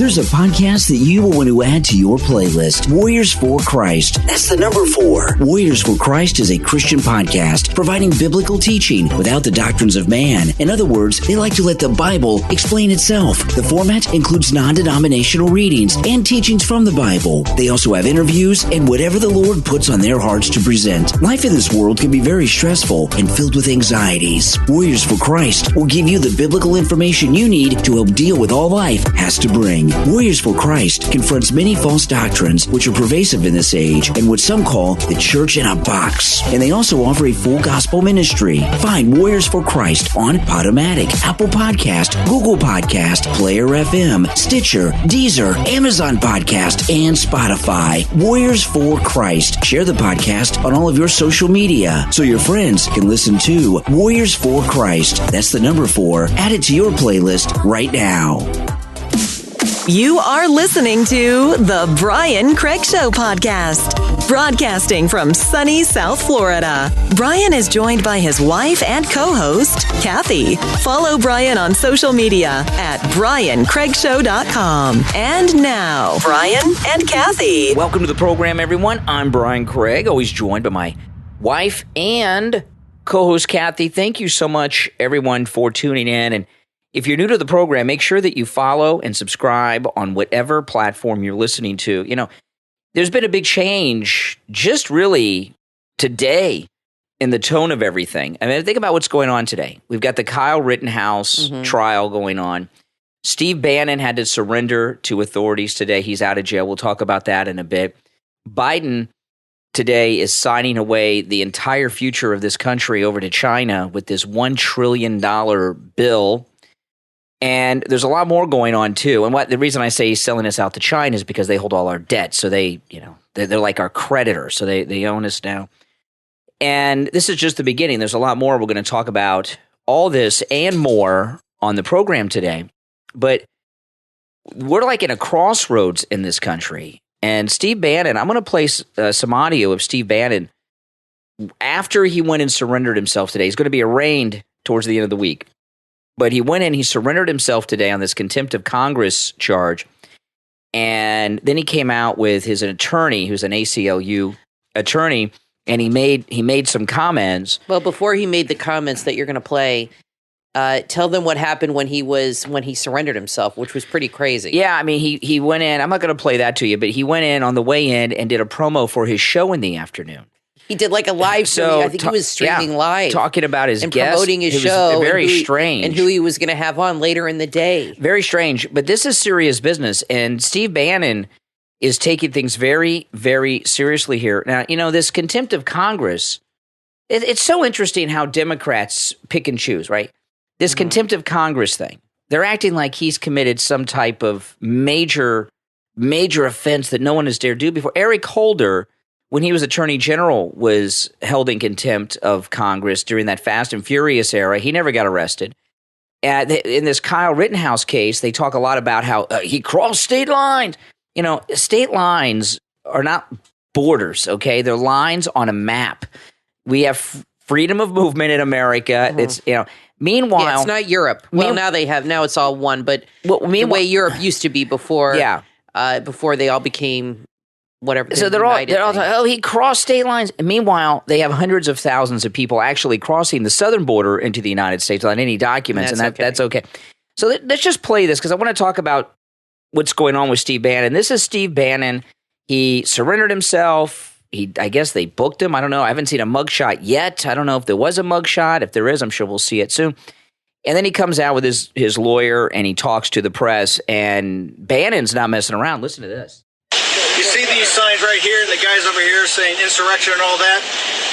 There's a podcast that you will want to add to your playlist. Warriors for Christ. That's the number 4. Warriors for Christ is a Christian podcast providing biblical teaching without the doctrines of man. In other words, they like to let the Bible explain itself. The format includes non-denominational readings and teachings from the Bible. They also have interviews and whatever the Lord puts on their hearts to present. Life in this world can be very stressful and filled with anxieties. Warriors for Christ will give you the biblical information you need to help deal with all life has to bring. Warriors for Christ confronts many false doctrines which are pervasive in this age and what some call the church in a box. And they also offer a full gospel ministry. Find Warriors for Christ on Podomatic, Apple Podcast, Google Podcast, Player FM, Stitcher, Deezer, Amazon Podcast, and Spotify. Warriors for Christ. Share the podcast on all of your social media so your friends can listen to Warriors for Christ. That's the number 4. Add it to your playlist right now. You are listening to the Brian Craig Show podcast, broadcasting from sunny South Florida. Brian is joined by his wife and co-host, Kathy. Follow Brian on social media at briancraigshow.com. And now, Brian and Kathy. Welcome to the program, everyone. I'm Brian Craig, always joined by my wife and co-host, Kathy. Thank you so much, everyone, for tuning in. And if you're new to the program, make sure that you follow and subscribe on whatever platform you're listening to. You know, there's been a big change just really today in the tone of everything. I mean, think about what's going on today. We've got the Kyle Rittenhouse trial going on. Steve Bannon had to surrender to authorities today. He's out of jail. We'll talk about that in a bit. Biden today is signing away the entire future of this country over to China with this $1 trillion bill. And there's a lot more going on, too. And the reason I say he's selling us out to China is because they hold all our debt. So they're like our creditors. So they own us now. And this is just the beginning. There's a lot more. We're going to talk about all this and more on the program today. But we're like in a crossroads in this country. And Steve Bannon, I'm going to play some audio of Steve Bannon after he went and surrendered himself today. He's going to be arraigned towards the end of the week. But he went in, he surrendered himself today on this contempt of Congress charge. And then he came out with his attorney, who's an ACLU attorney, and he made some comments. Well, before he made the comments that you're going to play, tell them what happened when he surrendered himself, which was pretty crazy. Yeah, I mean, he went in. I'm not going to play that to you, but he went in on the way in and did a promo for his show in the afternoon. He did like a live show. I think he was streaming live. Talking about his and guests. Promoting his show. Very strange. And who he was going to have on later in the day. Very strange. But this is serious business. And Steve Bannon is taking things very, very seriously here. Now, you know, this contempt of Congress, it's so interesting how Democrats pick and choose, right? This contempt of Congress thing. They're acting like he's committed some type of major offense that no one has dared do before. Eric Holder, when he was Attorney General, was held in contempt of Congress during that Fast and Furious era. He never got arrested. In this Kyle Rittenhouse case, they talk a lot about how he crossed state lines. You know, state lines are not borders, okay? They're lines on a map. We have freedom of movement in America. It's, you know, meanwhile... it's not Europe. Well, now it's all one, but the way Europe used to be before, before they all became... whatever. So they're all he crossed state lines. And meanwhile, they have hundreds of thousands of people actually crossing the southern border into the United States without any documents, that's okay. So let's just play this because I want to talk about what's going on with Steve Bannon. This is Steve Bannon. He surrendered himself. I guess they booked him. I don't know. I haven't seen a mugshot yet. I don't know if there was a mugshot. If there is, I'm sure we'll see it soon. And then he comes out with his lawyer and he talks to the press. And Bannon's not messing around. Listen to this. You see these signs right here, and the guys over here saying insurrection and all that?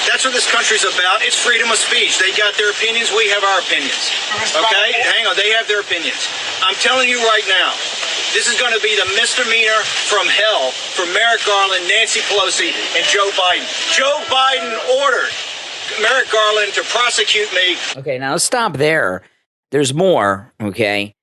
That's what this country's about. It's freedom of speech. They got their opinions. We have our opinions. Okay? Hang on. They have their opinions. I'm telling you right now, this is going to be the misdemeanor from hell for Merrick Garland, Nancy Pelosi, and Joe Biden. Joe Biden ordered Merrick Garland to prosecute me. Okay, now let's stop there. There's more, okay?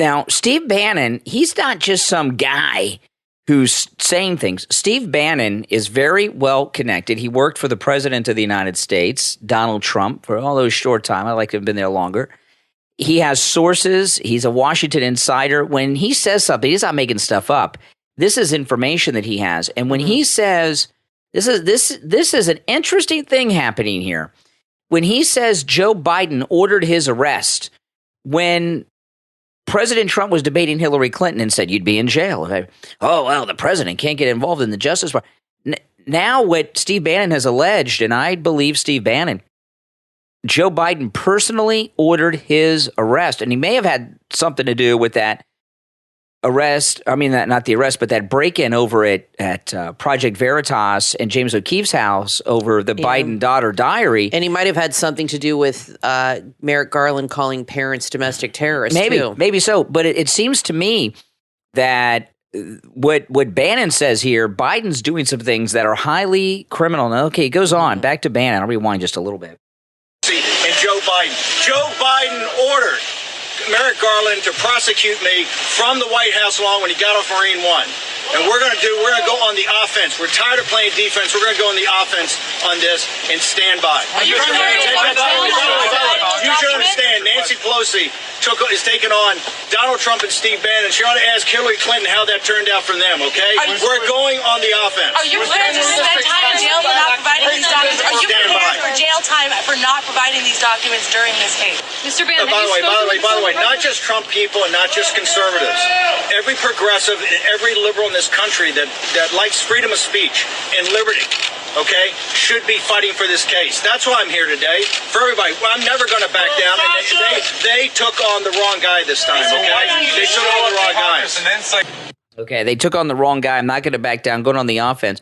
Now, Steve Bannon, he's not just some guy who's saying things. Steve Bannon is very well connected. He worked for the president of the United States, Donald Trump, for all those short time. I like to have been there longer. he has sources. He's a Washington insider. When he says something, he's not making stuff up. This is information that he has. And when he says, this is an interesting thing happening here. When he says Joe Biden ordered his arrest, when President Trump was debating Hillary Clinton and said, you'd be in jail. Oh, well, the president can't get involved in the Justice Department. Now what Steve Bannon has alleged, and I believe Steve Bannon, Joe Biden personally ordered his arrest. And he may have had something to do with that arrest. I mean, not the arrest, but that break-in over at Project Veritas and James O'Keefe's house over the Biden daughter diary. And he might have had something to do with Merrick Garland calling parents domestic terrorists, too. Maybe so. But it seems to me that what Bannon says here, Biden's doing some things that are highly criminal. Okay, it goes on. Back to Bannon. I'll rewind just a little bit. And Joe Biden ordered Merrick Garland to prosecute me from the White House lawn when he got off Marine One. And we're going to go on the offense. We're tired of playing defense. We're going to go on the offense on this and stand by. You should understand, Nancy Pelosi is taking on Donald Trump and Steve Bannon. She ought to ask Hillary Clinton how that turned out for them, okay? We're going on the offense. Are you willing to spend time in jail for not providing these documents? Are you prepared for jail time for not providing these documents during this case? Mr. Bannon, by the way, not just Trump people and not just conservatives. Every progressive and every liberal in this country that likes freedom of speech and liberty, okay, should be fighting for this case. That's why I'm here today. For everybody, I'm never going to back down. And they took on the wrong guy this time, okay? They took on the wrong guy. Okay, they took on the wrong guy. I'm not going to back down, going on the offense.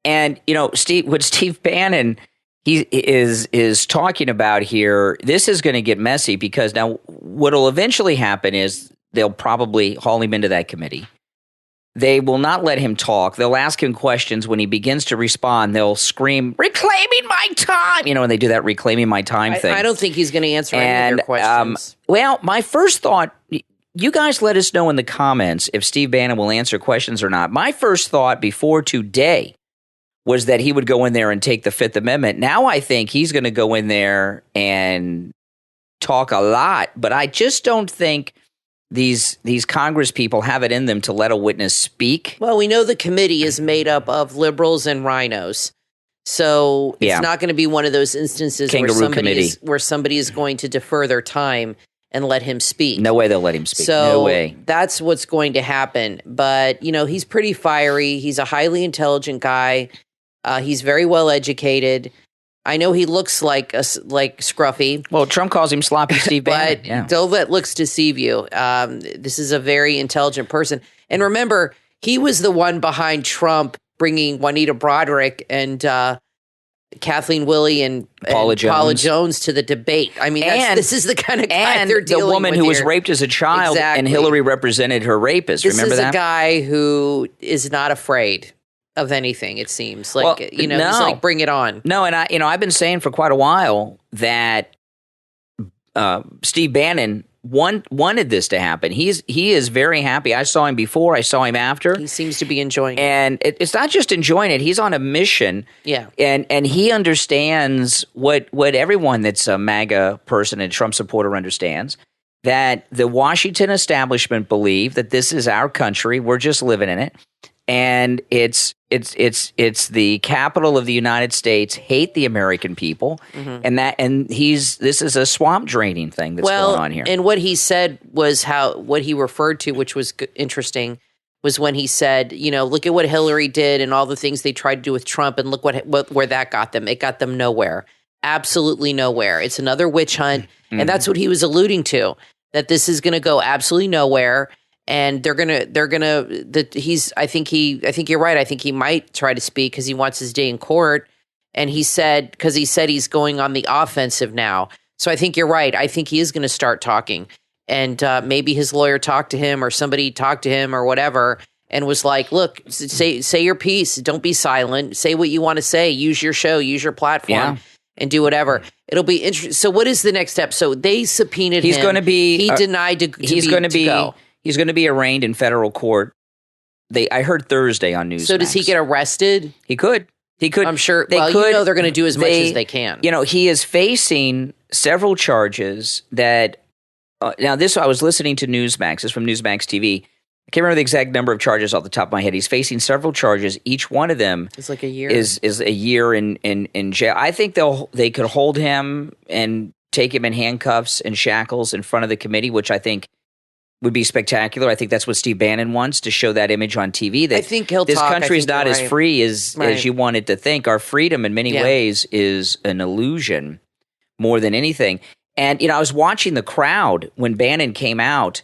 And, you know, what Steve Bannon he is talking about here, this is going to get messy because now what will eventually happen is they'll probably haul him into that committee. They will not let him talk. They'll ask him questions. When he begins to respond, they'll scream, reclaiming my time. You know, when they do that reclaiming my time thing. I don't think he's going to answer any of their questions. Well, my first thought, you guys let us know in the comments if Steve Bannon will answer questions or not. My first thought before today was that he would go in there and take the Fifth Amendment. Now I think he's going to go in there and talk a lot, but I just don't think these Congress people have it in them to let a witness speak. Well, we know the committee is made up of liberals and rhinos, so it's not going to be one of those instances where somebody is going to defer their time and let him speak. No way they'll let him speak. So no way. That's what's going to happen. But, you know, he's pretty fiery. He's a highly intelligent guy. He's very well educated. I know he looks like scruffy. Well, Trump calls him sloppy Steve Bannon. But don't let looks deceive you. This is a very intelligent person. And remember, he was the one behind Trump bringing Juanita Broderick and Kathleen Willey and Paula Jones to the debate. I mean, this is the kind of guy they're dealing with. And the woman who was raped as a child, and Hillary represented her rapist. Remember that? This is a guy who is not afraid of anything, it seems. He's like, bring it on. No, and I've been saying for quite a while that Steve Bannon wanted this to happen. He is very happy. I saw him before. I saw him after. He seems to be enjoying it. And it's not just enjoying it. He's on a mission. Yeah. And he understands what everyone that's a MAGA person and Trump supporter understands, that the Washington establishment believe that this is our country. We're just living in it. And it's the capital of the United States, hate the American people, and this is a swamp draining thing that's going on here. And what he said was what he referred to, which was interesting, was when he said, you know, look at what Hillary did and all the things they tried to do with Trump, and look where that got them. It got them nowhere, absolutely nowhere. It's another witch hunt, and that's what he was alluding to. That this is going to go absolutely nowhere. And I think you're right. I think he might try to speak because he wants his day in court. And he said he's going on the offensive now. So I think you're right. I think he is going to start talking. And maybe his lawyer talked to him or somebody talked to him or whatever and was like, look, say your piece. Don't be silent. Say what you want to say. Use your show. Use your platform. And do whatever. It'll be interesting. So what is the next step? So they subpoenaed him. He's going to be. He denied to go. He's going to be arraigned in federal court. I heard Thursday on Newsmax. So does he get arrested? He could. I'm sure. They're going to do as much as they can. You know, he is facing several charges that now this, I was listening to Newsmax. This is from Newsmax TV. I can't remember the exact number of charges off the top of my head. He's facing several charges. Each one of them It's like a year. is a year in jail. I think they could hold him and take him in handcuffs and shackles in front of the committee, which I think would be spectacular. I think that's what Steve Bannon wants, to show that image on TV. That I think he'll this talk. country is not as free as you want it to think. Our freedom in many ways is an illusion more than anything. And, I was watching the crowd when Bannon came out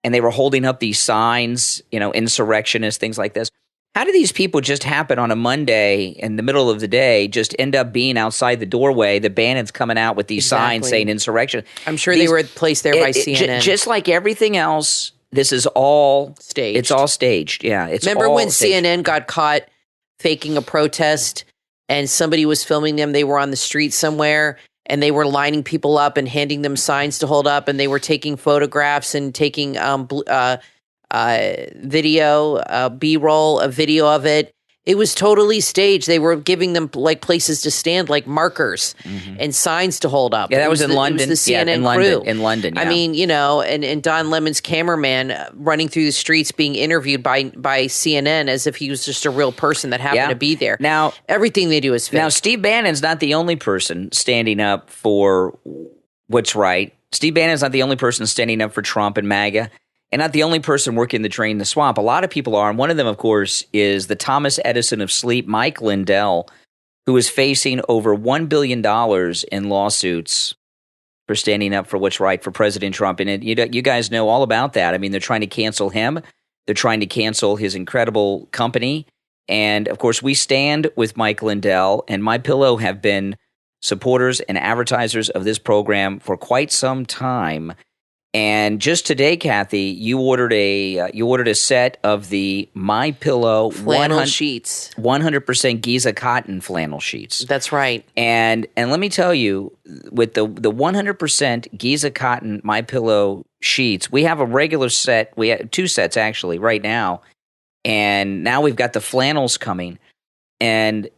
and they were holding up these signs, insurrectionists, things like this. How do these people just happen on a Monday in the middle of the day, just end up being outside the doorway? The Bannon's coming out with these signs saying insurrection. I'm sure they were placed there by CNN. Just like everything else, this is all staged. It's all staged. Yeah. Remember when CNN got caught faking a protest and somebody was filming them? They were on the street somewhere and they were lining people up and handing them signs to hold up, and they were taking photographs and taking video, B-roll, a video of it. It was totally staged. They were giving them like places to stand, like markers and signs to hold up. Yeah, that was in London. It was the CNN crew. In London, yeah. I mean, and Don Lemon's cameraman running through the streets being interviewed by CNN as if he was just a real person that happened to be there. Now, everything they do is fake. Now, Steve Bannon's not the only person standing up for what's right. Steve Bannon's not the only person standing up for Trump and MAGA. And not the only person working the drain the swamp. A lot of people are. And one of them, of course, is the Thomas Edison of sleep, Mike Lindell, who is facing over $1 billion in lawsuits for standing up for what's right for President Trump. And you guys know all about that. I mean, they're trying to cancel him. They're trying to cancel his incredible company. And, of course, we stand with Mike Lindell, and MyPillow have been supporters and advertisers of this program for quite some time. And just today, Kathy, you ordered a set of the MyPillow flannel sheets, 100% Giza cotton flannel sheets. That's right. And let me tell you, with the 100% Giza cotton MyPillow sheets, we have a regular set. We have 2 sets actually right now, and now we've got the flannels coming. And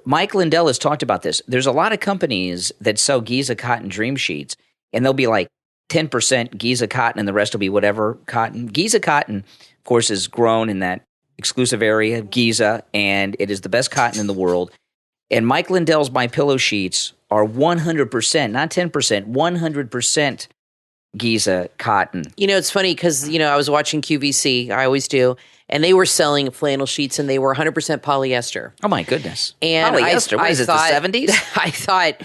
Mike Lindell has talked about this. There's a lot of companies that sell Giza cotton dream sheets, and they'll be like 10% Giza cotton and the rest will be whatever cotton. Giza cotton, of course, is grown in that exclusive area of Giza, and it is the best cotton in the world. And Mike Lindell's MyPillow sheets are 100%, not 10%, 100% Giza cotton. It's funny because, I was watching QVC, I always do, and they were selling flannel sheets and they were 100% polyester. Oh, my goodness. And polyester? What is it, the 70s? I thought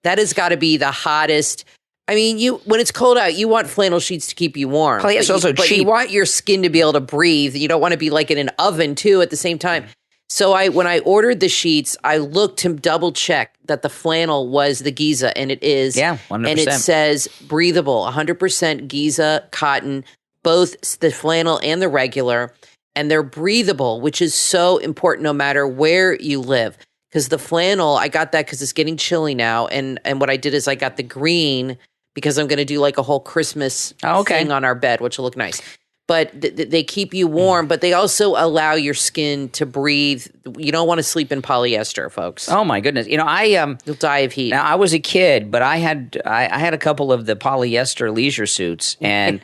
that has got to be the hottest. I mean, when it's cold out, you want flannel sheets to keep you warm. It's also cheap. But you want your skin to be able to breathe. You don't want to be like in an oven, too, at the same time. So when I ordered the sheets, I looked to double check that the flannel was the Giza, and it is. Yeah, 100%. And it says breathable, 100% Giza cotton, both the flannel and the regular. And they're breathable, which is so important no matter where you live. Because the flannel, I got that because it's getting chilly now. And what I did is I got the green because I'm going to do like a whole Christmas thing on our bed, which will look nice. But they keep you warm, but they also allow your skin to breathe. You don't want to sleep in polyester, folks. Oh my goodness! You'll die of heat. Now I was a kid, but I had a couple of the polyester leisure suits, and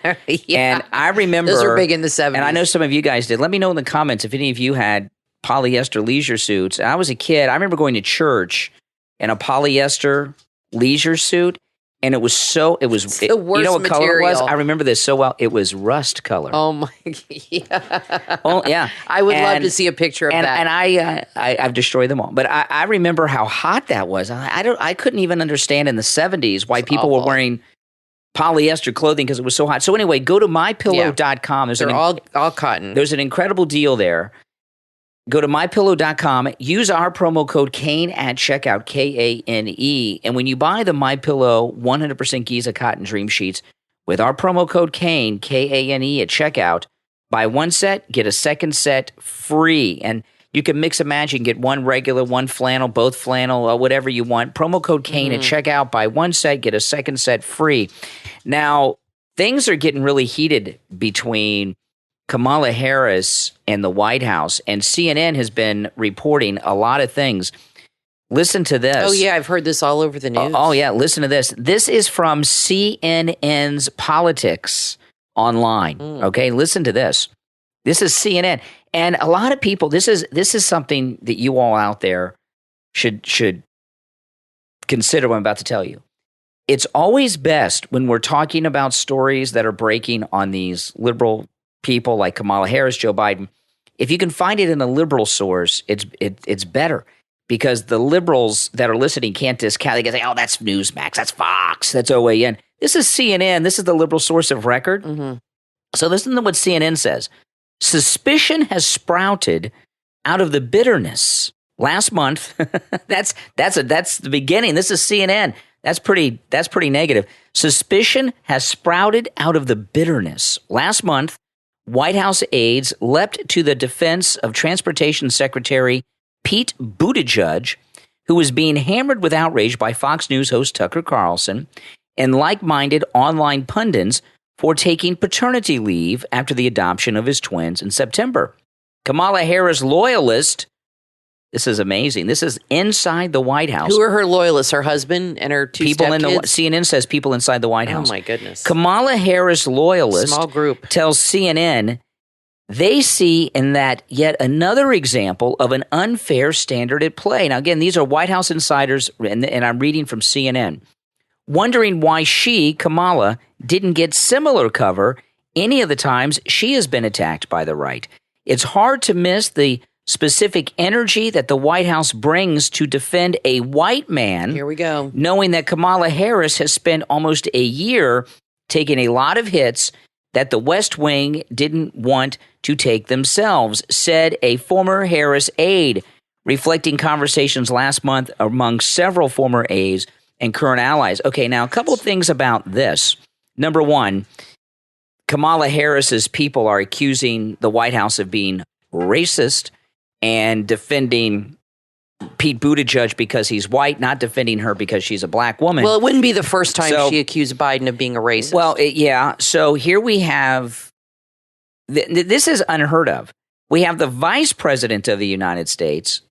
and I remember those were big in the 70s. And I know some of you guys did. Let me know in the comments if any of you had polyester leisure suits. And I was a kid. I remember going to church in a polyester leisure suit. And it was the worst you know what material. color it was? I remember this so well. It was rust color. Oh my, yeah. Oh yeah. I would love to see a picture of that. And I've destroyed them all. But I remember how hot that was. I couldn't even understand in the 70s why people were wearing polyester clothing because it was so hot. So anyway, go to mypillow.com. They're all cotton. There's an incredible deal there. Go to mypillow.com, use our promo code Kane at checkout, Kane. And when you buy the MyPillow 100% Giza cotton dream sheets with our promo code Kane, Kane at checkout, buy one set, get a second set free. And you can mix and match. You can get one regular, one flannel, both flannel, whatever you want. Promo code Kane at checkout, buy one set, get a second set free. Now, things are getting really heated between Kamala Harris and the White House, and CNN has been reporting a lot of things. Listen to this. Oh, yeah, I've heard this all over the news. Oh, yeah, listen to this. This is from CNN's Politics Online. Okay, listen to this. This is CNN. And a lot of people, this is something that you all out there should consider what I'm about to tell you. It's always best when we're talking about stories that are breaking on these liberal people like Kamala Harris, Joe Biden. If you can find it in a liberal source, it's better, because the liberals that are listening can't discount. They can say, "Oh, that's Newsmax, that's Fox, that's OAN." This is CNN. This is the liberal source of record. Mm-hmm. So listen to what CNN says. Suspicion has sprouted out of the bitterness last month. that's the beginning. This is CNN. That's pretty negative. Suspicion has sprouted out of the bitterness. Last month, White House aides leapt to the defense of Transportation Secretary Pete Buttigieg, who was being hammered with outrage by Fox News host Tucker Carlson and like-minded online pundits for taking paternity leave after the adoption of his twins in September. Kamala Harris loyalist, this is amazing. This is inside the White House. Who are her loyalists? Her husband and her two people stepkids? CNN says people inside the White House. Oh, my goodness. Kamala Harris loyalist Small group tells CNN they see in that yet another example of an unfair standard at play. Now, again, these are White House insiders, and I'm reading from CNN, wondering why she, Kamala, didn't get similar cover any of the times she has been attacked by the right. It's hard to miss the specific energy that the White House brings to defend a white man. Here we go. Knowing that Kamala Harris has spent almost a year taking a lot of hits that the West Wing didn't want to take themselves, said a former Harris aide, reflecting conversations last month among several former aides and current allies. Okay, now a couple of things about this. Number one, Kamala Harris's people are accusing the White House of being racist and defending Pete Buttigieg because he's white, not defending her because she's a black woman. Well, it wouldn't be the first time she accused Biden of being a racist. Well, yeah. So here we have, this is unheard of. We have the vice president of the United States.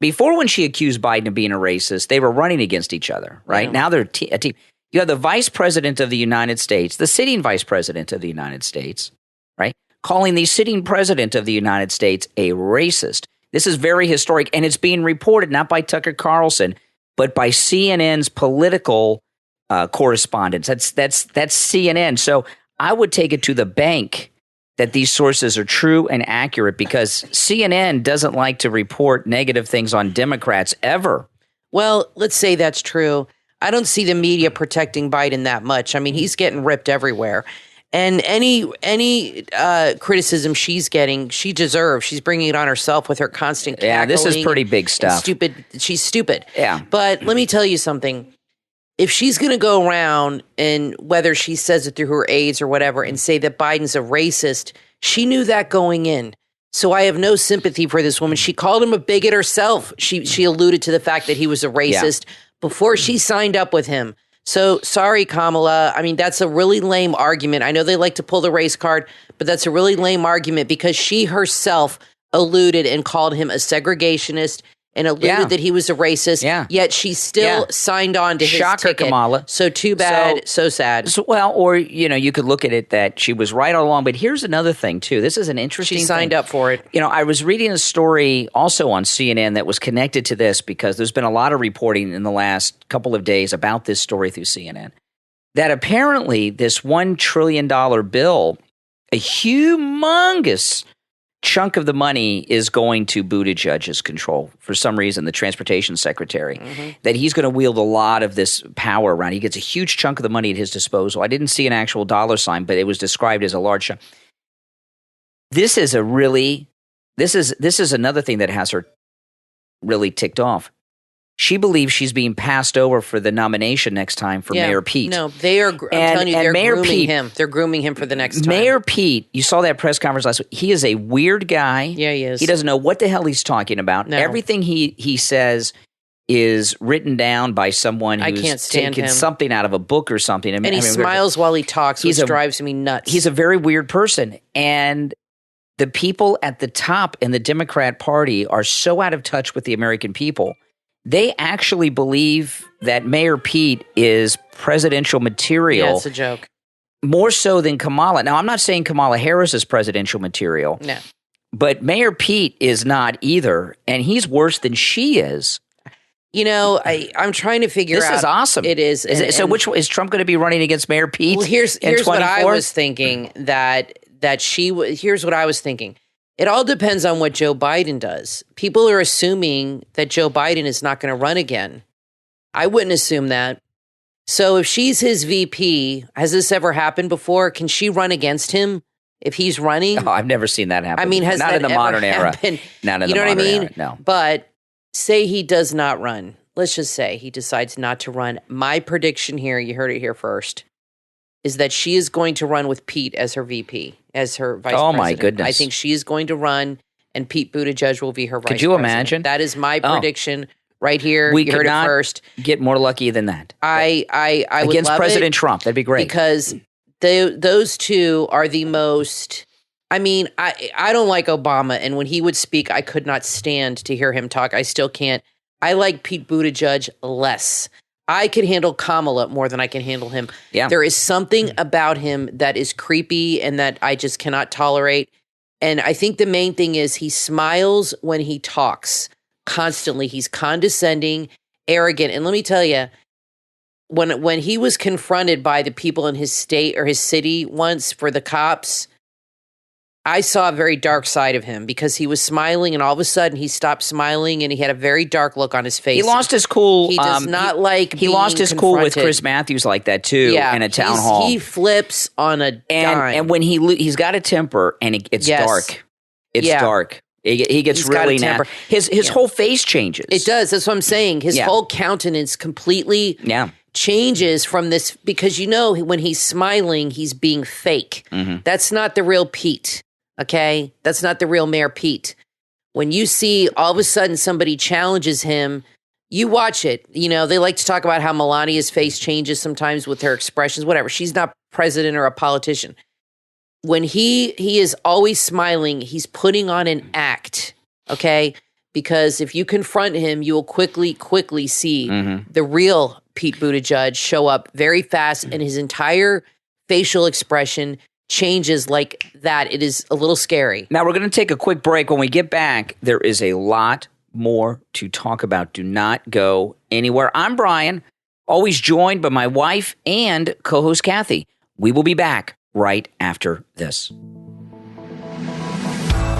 Before, when she accused Biden of being a racist, they were running against each other, right? Yeah. Now they're a team. You have the vice president of the United States, the sitting vice president of the United States, right, calling the sitting president of the United States a racist. This is very historic, and it's being reported not by Tucker Carlson, but by CNN's political correspondents. That's CNN. So I would take it to the bank that these sources are true and accurate, because CNN doesn't like to report negative things on Democrats ever. Well, let's say that's true. I don't see the media protecting Biden that much. I mean, he's getting ripped everywhere. And any criticism she's getting, she deserves. She's bringing it on herself with her constant cackling. Yeah, this is pretty big stuff. Stupid. She's stupid. Yeah. But let me tell you something. If she's going to go around, and whether she says it through her aides or whatever, and say that Biden's a racist, she knew that going in. So I have no sympathy for this woman. She called him a bigot herself. She alluded to the fact that he was a racist before she signed up with him. So sorry, Kamala. I mean, that's a really lame argument. I know they like to pull the race card, but that's a really lame argument, because she herself alluded and called him a segregationist and alluded that he was a racist. Yeah. Yet she still signed on to his ticket. Kamala. So too bad. So sad. So, well, or, you could look at it that she was right all along. But here's another thing, too. This is an interesting She signed up for it. I was reading a story also on CNN that was connected to this, because there's been a lot of reporting in the last couple of days about this story through CNN, that apparently this $1 trillion bill, a humongous chunk of the money, is going to Buttigieg's control for some reason, the transportation secretary, that he's going to wield a lot of this power around. He gets a huge chunk of the money at his disposal. I didn't see an actual dollar sign, but it was described as a large chunk. This is another thing that has her really ticked off. She believes she's being passed over for the nomination next time for Mayor Pete. No, they are. I'm telling you, they're grooming him. They're grooming him for the next time. Mayor Pete, you saw that press conference last week. He is a weird guy. Yeah, he is. He doesn't know what the hell he's talking about. No. Everything he says is written down by someone who's taken something out of a book or something. And he smiles while he talks, which drives me nuts. He's a very weird person. And the people at the top in the Democrat Party are so out of touch with the American people they actually believe that Mayor Pete is presidential material. Yeah, it's a joke. More so than Kamala. Now, I'm not saying Kamala Harris is presidential material. No. But Mayor Pete is not either, and he's worse than she is. You know, I'm trying to figure out. This is awesome. It is. So which is Trump going to be running against Mayor Pete? Well, here's what I was thinking here's what I was thinking. It all depends on what Joe Biden does. People are assuming that Joe Biden is not going to run again. I wouldn't assume that. So if she's his VP, has this ever happened before? Can she run against him if he's running? Oh, I've never seen that happen. I mean, has not that in the ever modern happened? era. Not in you the know modern what I mean? era. No. But say he does not run. Let's just say he decides not to run. My prediction here, you heard it here first, is that she is going to run with Pete as her VP, as her vice president. Oh, my goodness. I think she is going to run, and Pete Buttigieg will be her vice president. Could you imagine? That is my prediction right here. We you heard could it not first. Get more lucky than that. I would against love President it Trump. That'd be great. because those two are the most. I mean, I don't like Obama, and when he would speak, I could not stand to hear him talk. I still can't. I like Pete Buttigieg less. I could handle Kamala more than I can handle him. Yeah. There is something about him that is creepy and that I just cannot tolerate. And I think the main thing is he smiles when he talks constantly. He's condescending, arrogant. And let me tell you, when he was confronted by the people in his state or his city once for the cops, I saw a very dark side of him because he was smiling and all of a sudden he stopped smiling and he had a very dark look on his face. He lost his cool. He does not like He being lost his cool with confronted. Chris Matthews like that too in a town hall. He flips on a dime. And when he's got a temper and it's dark. It's dark. He gets He's got really a temper. His whole face changes. It does. That's what I'm saying. His whole countenance completely changes from this because when he's smiling, he's being fake. Mm-hmm. That's not the real Pete. Okay? That's not the real Mayor Pete. When you see all of a sudden somebody challenges him, you watch it. They like to talk about how Melania's face changes sometimes with her expressions, whatever. She's not president or a politician. When he is always smiling, he's putting on an act, okay? Because if you confront him, you will quickly see the real Pete Buttigieg show up very fast, and his entire facial expression changes like that. It is a little scary. Now, we're going to take a quick break. When we get back, there is a lot more to talk about. Do not go anywhere. I'm Brian, always joined by my wife and co-host Kathy. We will be back right after this.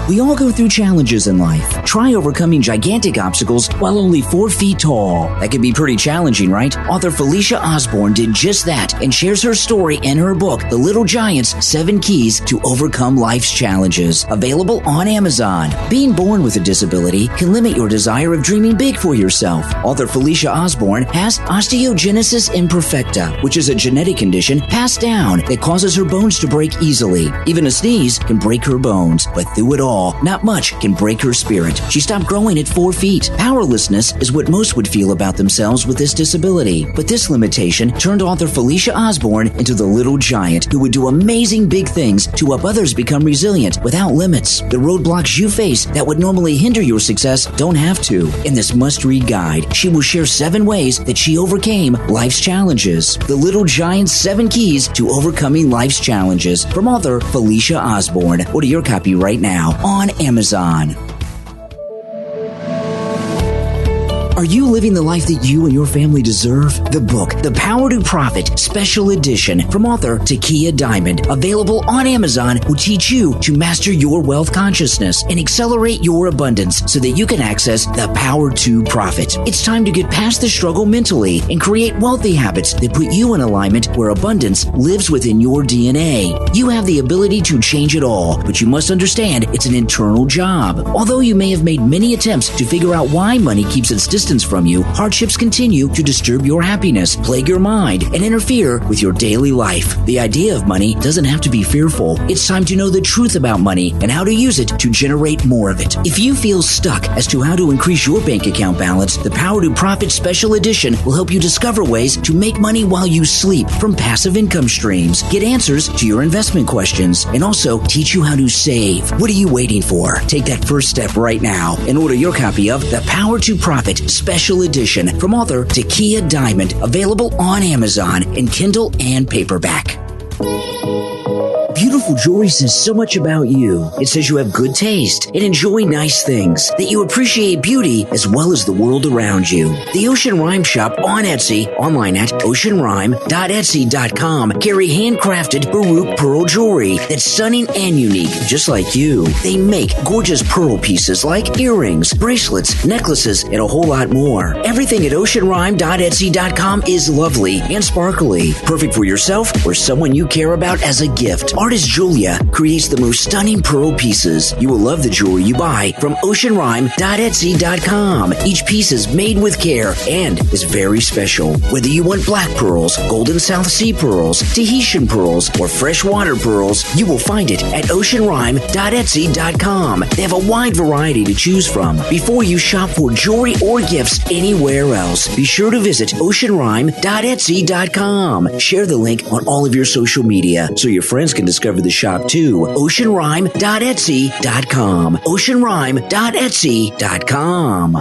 We all go through challenges in life. Try overcoming gigantic obstacles while only 4 feet tall. That can be pretty challenging, right? Author Felicia Osborne did just that and shares her story in her book, The Little Giant's 7 Keys to Overcome Life's Challenges. Available on Amazon. Being born with a disability can limit your desire of dreaming big for yourself. Author Felicia Osborne has osteogenesis imperfecta, which is a genetic condition passed down that causes her bones to break easily. Even a sneeze can break her bones, but through it all, not much can break her spirit. She stopped growing at 4 feet. Powerlessness is what most would feel about themselves with this disability. But this limitation turned author Felicia Osborne into the little giant who would do amazing big things to help others become resilient without limits. The roadblocks you face that would normally hinder your success don't have to. In this must-read guide, she will share 7 ways that she overcame life's challenges. The Little Giant's 7 Keys to Overcoming Life's Challenges from author Felicia Osborne. Order your copy right now on Amazon. Are you living the life that you and your family deserve? The book, The Power to Profit Special Edition from author Takia Diamond, available on Amazon, will teach you to master your wealth consciousness and accelerate your abundance so that you can access the power to profit. It's time to get past the struggle mentally and create wealthy habits that put you in alignment where abundance lives within your DNA. You have the ability to change it all, but you must understand it's an internal job. Although you may have made many attempts to figure out why money keeps its distance from you, hardships continue to disturb your happiness, plague your mind, and interfere with your daily life. The idea of money doesn't have to be fearful. It's time to know the truth about money and how to use it to generate more of it. If you feel stuck as to how to increase your bank account balance, the Power to Profit Special Edition will help you discover ways to make money while you sleep from passive income streams, get answers to your investment questions, and also teach you how to save. What are you waiting for? Take that first step right now and order your copy of The Power to Profit special edition from author Takia Diamond, available on Amazon in Kindle and paperback. Beautiful jewelry says so much about you. It says you have good taste and enjoy nice things, that you appreciate beauty as well as the world around you. The Ocean Rhyme Shop on Etsy, online at oceanrhyme.etsy.com, carry handcrafted Baroque pearl jewelry that's stunning and unique, just like you. They make gorgeous pearl pieces like earrings, bracelets, necklaces, and a whole lot more. Everything at oceanrhyme.etsy.com is lovely and sparkly, perfect for yourself or someone you care about as a gift. Artist Julia creates the most stunning pearl pieces. You will love the jewelry you buy from oceanrhyme.etsy.com. Each piece is made with care and is very special. Whether you want black pearls, golden South Sea pearls, Tahitian pearls, or freshwater pearls, you will find it at oceanrhyme.etsy.com. They have a wide variety to choose from. Before you shop for jewelry or gifts anywhere else, be sure to visit oceanrhyme.etsy.com. Share the link on all of your social media so your friends can discover the shop too. oceanrhyme.etsy.com. oceanrhyme.etsy.com.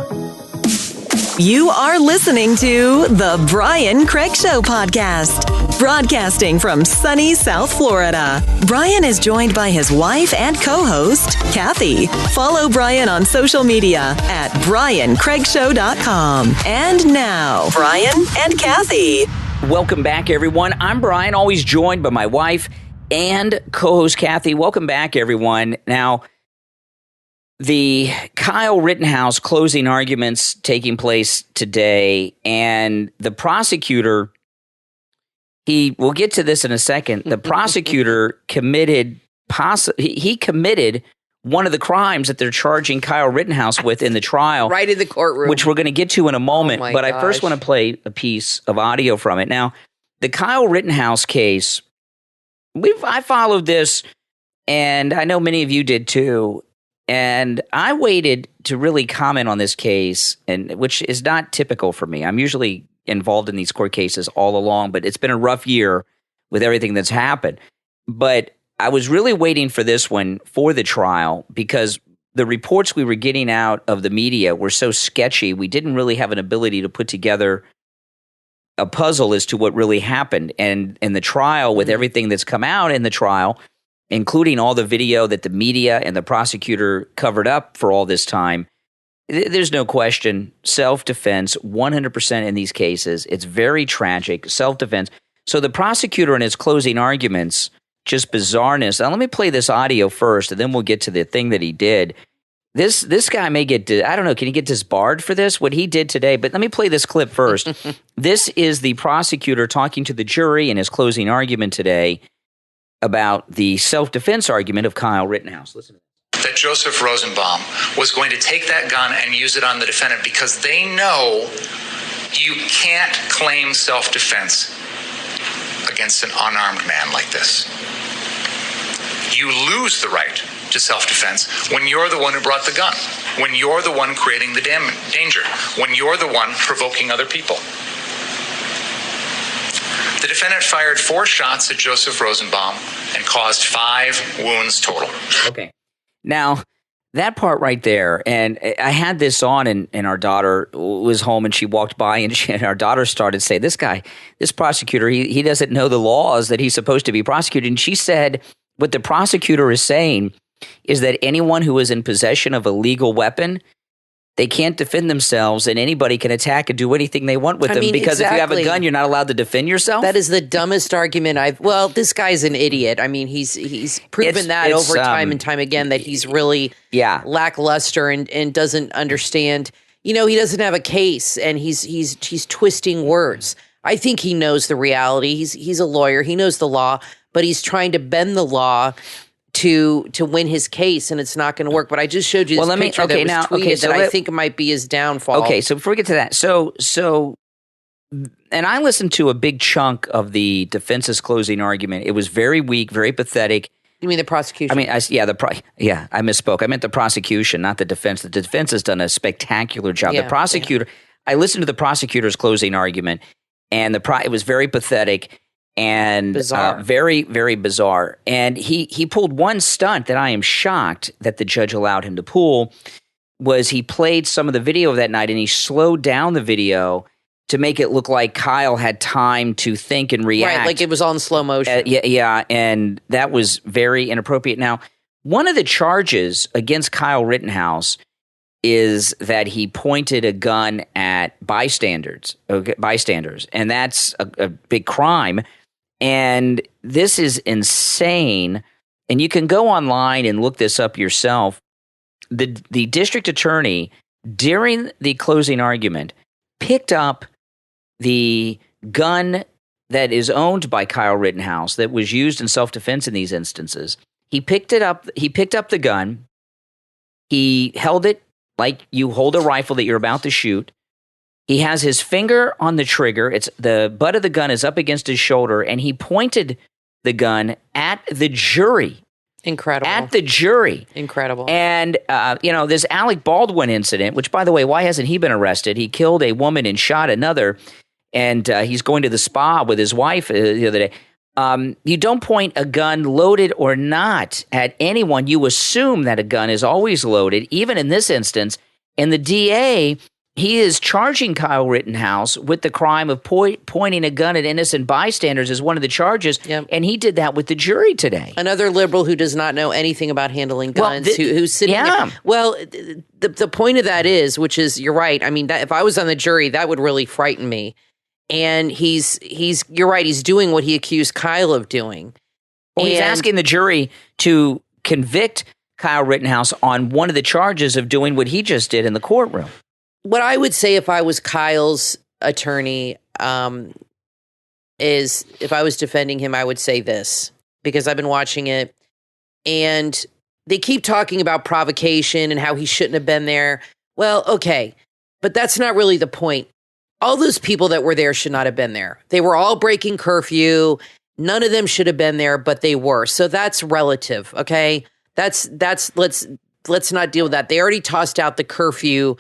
You are listening to The Brian Craig Show podcast, broadcasting from sunny South Florida. Brian is joined by his wife and co-host, Kathy. Follow Brian on social media at briancraigshow.com. And now, Brian and Kathy. Welcome back, everyone. I'm Brian, always joined by my wife and co-host Kathy. Welcome back, everyone. Now, the Kyle Rittenhouse closing arguments taking place today, and the prosecutor, we'll get to this in a second. The prosecutor committed one of the crimes that they're charging Kyle Rittenhouse with in the trial. Right in the courtroom. Which we're going to get to in a moment. Oh my but gosh. I first want to play a piece of audio from it. Now, the Kyle Rittenhouse case, I followed this, and I know many of you did too. And I waited to really comment on this case, and which is not typical for me. I'm usually involved in these court cases all along, but it's been a rough year with everything that's happened. But I was really waiting for this one for the trial because the reports we were getting out of the media were so sketchy. We didn't really have an ability to put together a puzzle as to what really happened. And in the trial, with everything that's come out in the trial, including all the video that the media and the prosecutor covered up for all this time, there's no question, self-defense, 100% in these cases. It's very tragic, self-defense. So the prosecutor in his closing arguments, just bizarreness. Now, let me play this audio first, and then we'll get to the thing that he did. This guy may get, I don't know, can he get disbarred for this, what he did today? But let me play this clip first. This is the prosecutor talking to the jury in his closing argument today about the self-defense argument of Kyle Rittenhouse. Listen. That Joseph Rosenbaum was going to take that gun and use it on the defendant because they know you can't claim self-defense against an unarmed man like this. You lose the right to self-defense when you're the one who brought the gun, when you're the one creating the danger, when you're the one provoking other people. The defendant fired 4 shots at Joseph Rosenbaum and caused 5 wounds total. Okay. Now, that part right there, and I had this on, and our daughter was home, and she walked by, and our daughter started saying, this prosecutor, he doesn't know the laws that he's supposed to be prosecuting. And she said, what the prosecutor is saying is that anyone who is in possession of a legal weapon, they can't defend themselves, and anybody can attack and do anything they want with them. Because if you have a gun, you're not allowed to defend yourself. That is the dumbest argument this guy's an idiot. I mean, he's proven that over time and time again that he's really lackluster and doesn't understand. You know, he doesn't have a case, and he's twisting words. I think he knows the reality. He's a lawyer. He knows the law, but he's trying to bend the law to win his case, and it's not going to work. But I just showed you this picture that was tweeted that I think might be his downfall. Okay, so before we get to that, so and I listened to a big chunk of the defense's closing argument. It was very weak, very pathetic. You mean the prosecution? I mean, I misspoke. I meant the prosecution, not the defense. The defense has done a spectacular job. The prosecutor, I listened to the prosecutor's closing argument, and it was very pathetic. And very, very bizarre. And he pulled one stunt that I am shocked that the judge allowed him to pull. was he played some of the video of that night, and he slowed down the video to make it look like Kyle had time to think and react. Right, like it was on slow motion. Yeah, and that was very inappropriate. Now, one of the charges against Kyle Rittenhouse is that he pointed a gun at bystanders, and that's a big crime. And this is insane. And you can go online and look this up yourself. The district attorney, during the closing argument, picked up the gun that is owned by Kyle Rittenhouse that was used in self-defense in these instances. He picked up the gun. He held it like you hold a rifle that you're about to shoot. He has his finger on the trigger. It's the butt of the gun is up against his shoulder, and he pointed the gun at the jury. Incredible. At the jury. Incredible. And, this Alec Baldwin incident, which, by the way, why hasn't he been arrested? He killed a woman and shot another, and he's going to the spa with his wife the other day. You don't point a gun, loaded or not, at anyone. You assume that a gun is always loaded, even in this instance. And the DA, he is charging Kyle Rittenhouse with the crime of pointing a gun at innocent bystanders as one of the charges. Yep. And he did that with the jury today. Another liberal who does not know anything about handling guns, who's sitting there. Well, the point of that is, which is, you're right. I mean, if I was on the jury, that would really frighten me. And you're right, he's doing what he accused Kyle of doing. Well, he's asking the jury to convict Kyle Rittenhouse on one of the charges of doing what he just did in the courtroom. What I would say if I was Kyle's attorney is, if I was defending him, I would say this, because I've been watching it, and they keep talking about provocation and how he shouldn't have been there. Well, okay, but that's not really the point. All those people that were there should not have been there. They were all breaking curfew. None of them should have been there, but they were. So that's relative, okay? Let's not deal with that. They already tossed out the curfew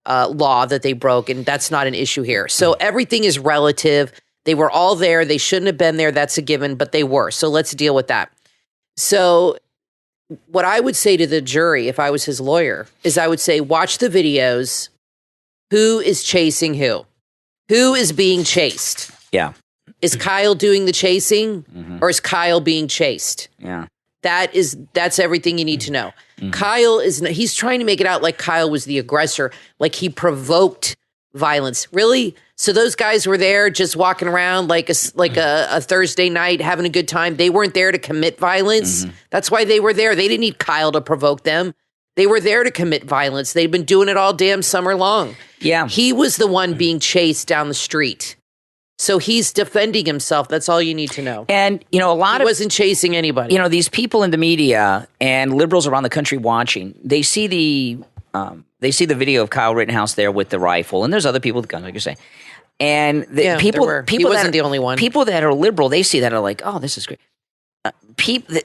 law that they broke, and that's not an issue here. So everything is relative. They were all there. They shouldn't have been there. That's a given, but they were. So let's deal with that. So what I would say to the jury, if I was his lawyer, is I would say, watch the videos. Who is chasing who? Who is being chased? Yeah. Is Kyle doing the chasing, or is Kyle being chased? Yeah. That's everything you need to know. Kyle he's trying to make it out like Kyle was the aggressor, like he provoked violence. Really? So those guys were there just walking around like a Thursday night having a good time. They weren't there to commit violence. That's why they were there. They didn't need Kyle to provoke them. They were there to commit violence. They've been doing it all damn summer long. Yeah. He was the one being chased down the street. So he's defending himself. That's all you need to know. And, he wasn't chasing anybody. These people in the media and liberals around the country watching, they see the video of Kyle Rittenhouse there with the rifle, and there's other people with guns, like you're saying. And he wasn't the only one. People that are liberal, they see that and are like, oh, this is great.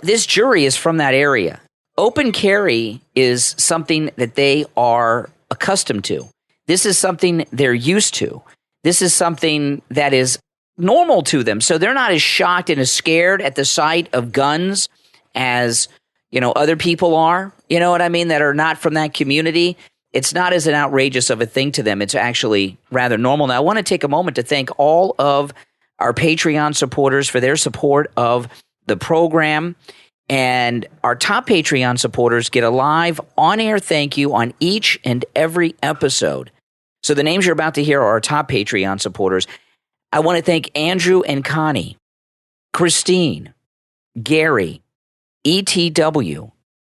This jury is from that area. Open carry is something that they are accustomed to. This is something they're used to. This is something that is normal to them. So they're not as shocked and as scared at the sight of guns as, other people are, you know what I mean, that are not from that community. It's not as an outrageous of a thing to them. It's actually rather normal. Now, I want to take a moment to thank all of our Patreon supporters for their support of the program. And our top Patreon supporters get a live on-air thank you on each and every episode. So the names you're about to hear are our top Patreon supporters. I want to thank Andrew and Connie, Christine, Gary, ETW,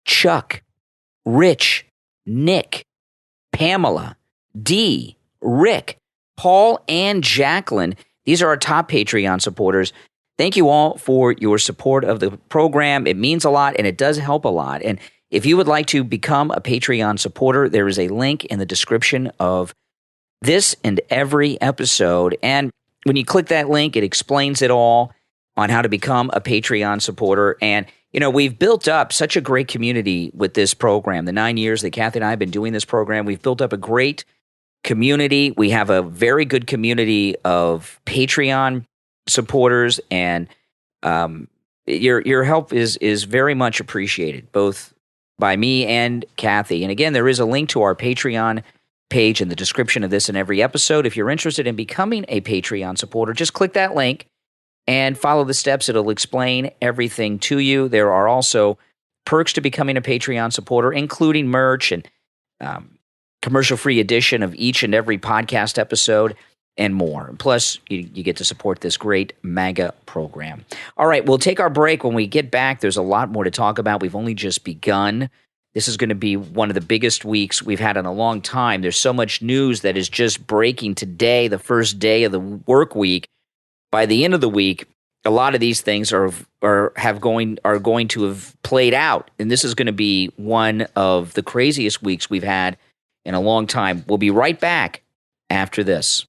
Chuck, Rich, Nick, Pamela, Dee, Rick, Paul, and Jacqueline. These are our top Patreon supporters. Thank you all for your support of the program. It means a lot, and it does help a lot. And if you would like to become a Patreon supporter, there is a link in the description of this and every episode. And when you click that link, it explains it all on how to become a Patreon supporter. And, we've built up such a great community with this program. The 9 years that Kathy and I have been doing this program, we've built up a great community. We have a very good community of Patreon supporters, and your help is very much appreciated, both by me and Kathy. And again, there is a link to our Patreon page in the description of this and every episode. If you're interested in becoming a Patreon supporter, just click that link and follow the steps. It'll explain everything to you. There are also perks to becoming a Patreon supporter, including merch and commercial-free edition of each and every podcast episode and more. Plus, you get to support this great mega program. All right, we'll take our break. When we get back, there's a lot more to talk about. We've only just begun. This is going to be one of the biggest weeks we've had in a long time. There's so much news that is just breaking today, the first day of the work week. By the end of the week, a lot of these things are going to have played out, and this is going to be one of the craziest weeks we've had in a long time. We'll be right back after this.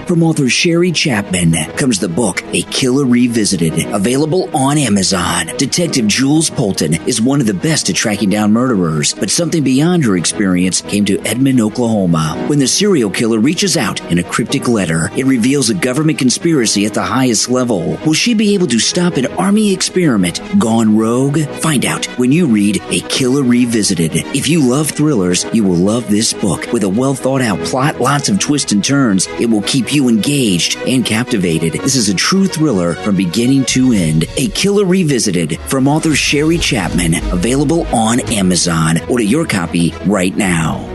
From author Sherry Chapman comes the book, A Killer Revisited, available on Amazon. Detective Jules Polton is one of the best at tracking down murderers, but something beyond her experience came to Edmond, Oklahoma. When the serial killer reaches out in a cryptic letter, it reveals a government conspiracy at the highest level. Will she be able to stop an army experiment gone rogue? Find out when you read A Killer Revisited. If you love thrillers, you will love this book. With a well-thought-out plot, lots of twists and turns, it will keep you engaged and captivated. This is a true thriller from beginning to end. A Killer Revisited from author Sherry Chapman, available on Amazon. Order your copy right now.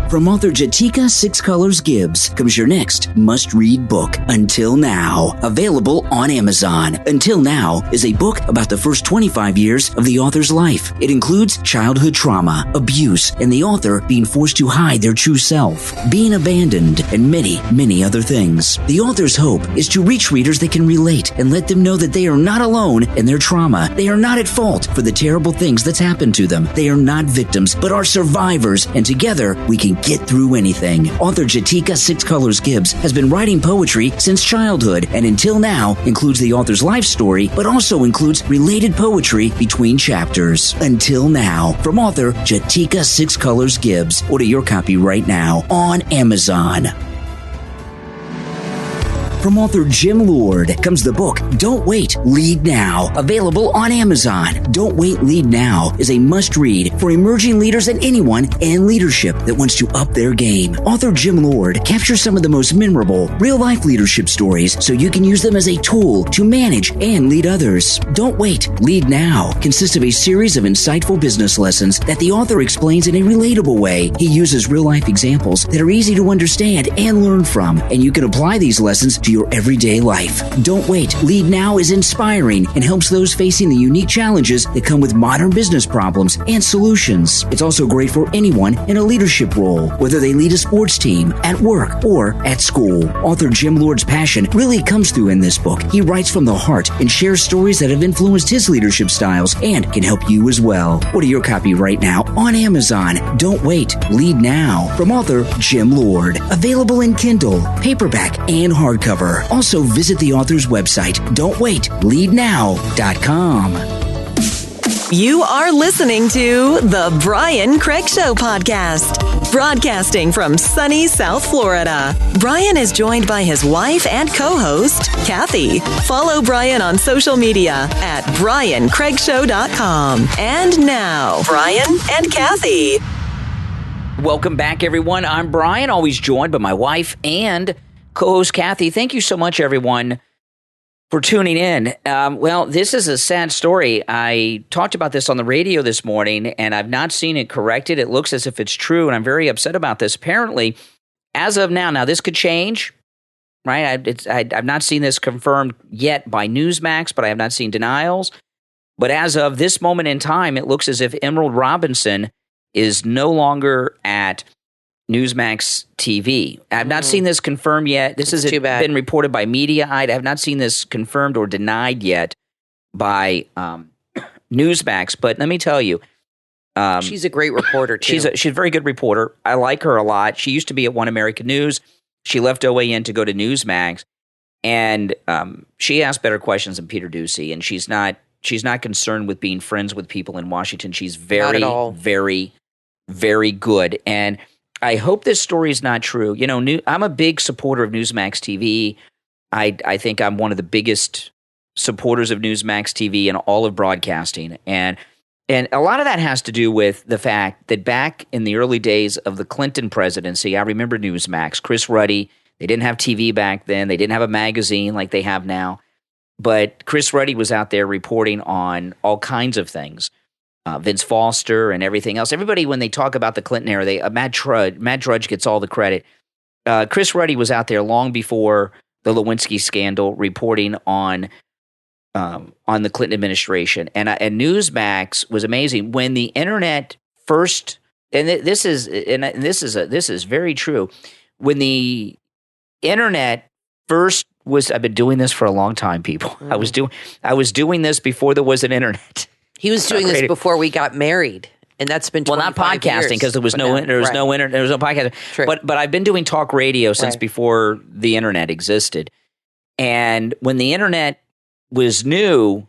From author Jatika Six Colors Gibbs comes your next must-read book, Until Now, available on Amazon. Until Now is a book about the first 25 years of the author's life. It includes childhood trauma, abuse, and the author being forced to hide their true self, being abandoned, and many, many other things. The author's hope is to reach readers that can relate and let them know that they are not alone in their trauma. They are not at fault for the terrible things that's happened to them. They are not victims, but are survivors, and together we can get through anything. Author Jatika Six Colors Gibbs has been writing poetry since childhood, and Until Now includes the author's life story, but also includes related poetry between chapters. Until Now, from author Jatika Six Colors Gibbs. Order your copy right now on Amazon. From author Jim Lord comes the book, Don't Wait, Lead Now, available on Amazon. Don't Wait, Lead Now is a must-read for emerging leaders and anyone in leadership that wants to up their game. Author Jim Lord captures some of the most memorable, real-life leadership stories so you can use them as a tool to manage and lead others. Don't Wait, Lead Now consists of a series of insightful business lessons that the author explains in a relatable way. He uses real-life examples that are easy to understand and learn from, and you can apply these lessons to your everyday life. Don't Wait, Lead Now is inspiring and helps those facing the unique challenges that come with modern business problems and solutions. It's also great for anyone in a leadership role, whether they lead a sports team, at work, or at school. Author Jim Lord's passion really comes through in this book. He writes from the heart and shares stories that have influenced his leadership styles and can help you as well. Order your copy right now on Amazon. Don't Wait, Lead Now from author Jim Lord. Available in Kindle, paperback, and hardcover. Also visit the author's website, don'twaitleadnow.com. You are listening to The Brian Craig Show podcast, broadcasting from sunny South Florida. Brian is joined by his wife and co-host, Kathy. Follow Brian on social media at briancraigshow.com. And now, Brian and Kathy. Welcome back, everyone. I'm Brian, always joined by my wife and co-host Kathy. Thank you so much, everyone, for tuning in. Well, this is a sad story. I talked about this on the radio this morning, and I've not seen it corrected. It looks as if it's true, and I'm very upset about this. Apparently, as of now this could change, right? I've not seen this confirmed yet by Newsmax, but I have not seen denials. But as of this moment in time, it looks as if Emerald Robinson is no longer at Newsmax TV. I've not seen this confirmed yet. This has been reported by media. I have not seen this confirmed or denied yet by Newsmax. But let me tell you, she's a great reporter too. She's a very good reporter. I like her a lot. She used to be at One American News. She left OAN to go to Newsmax, and she asks better questions than Peter Doocy. And she's not concerned with being friends with people in Washington. She's very, very, very good. And I hope this story is not true. You know, I'm a big supporter of Newsmax TV. I think I'm one of the biggest supporters of Newsmax TV in all of broadcasting. And And a lot of that has to do with the fact that back in the early days of the Clinton presidency, I remember Newsmax, Chris Ruddy, they didn't have TV back then. They didn't have a magazine like they have now. But Chris Ruddy was out there reporting on all kinds of things. Vince Foster and everything else. Everybody, when they talk about the Clinton era, Matt Drudge gets all the credit. Chris Ruddy was out there long before the Lewinsky scandal, reporting on the Clinton administration, and Newsmax was amazing when the internet first. And this is very true. When the internet first was, I've been doing this for a long time, people. I was doing this before there was an internet. He was doing this before we got married, and that's been 25 not podcasting because there was no internet, there was no podcasting. True. But I've been doing talk radio since before the internet existed. And when the internet was new,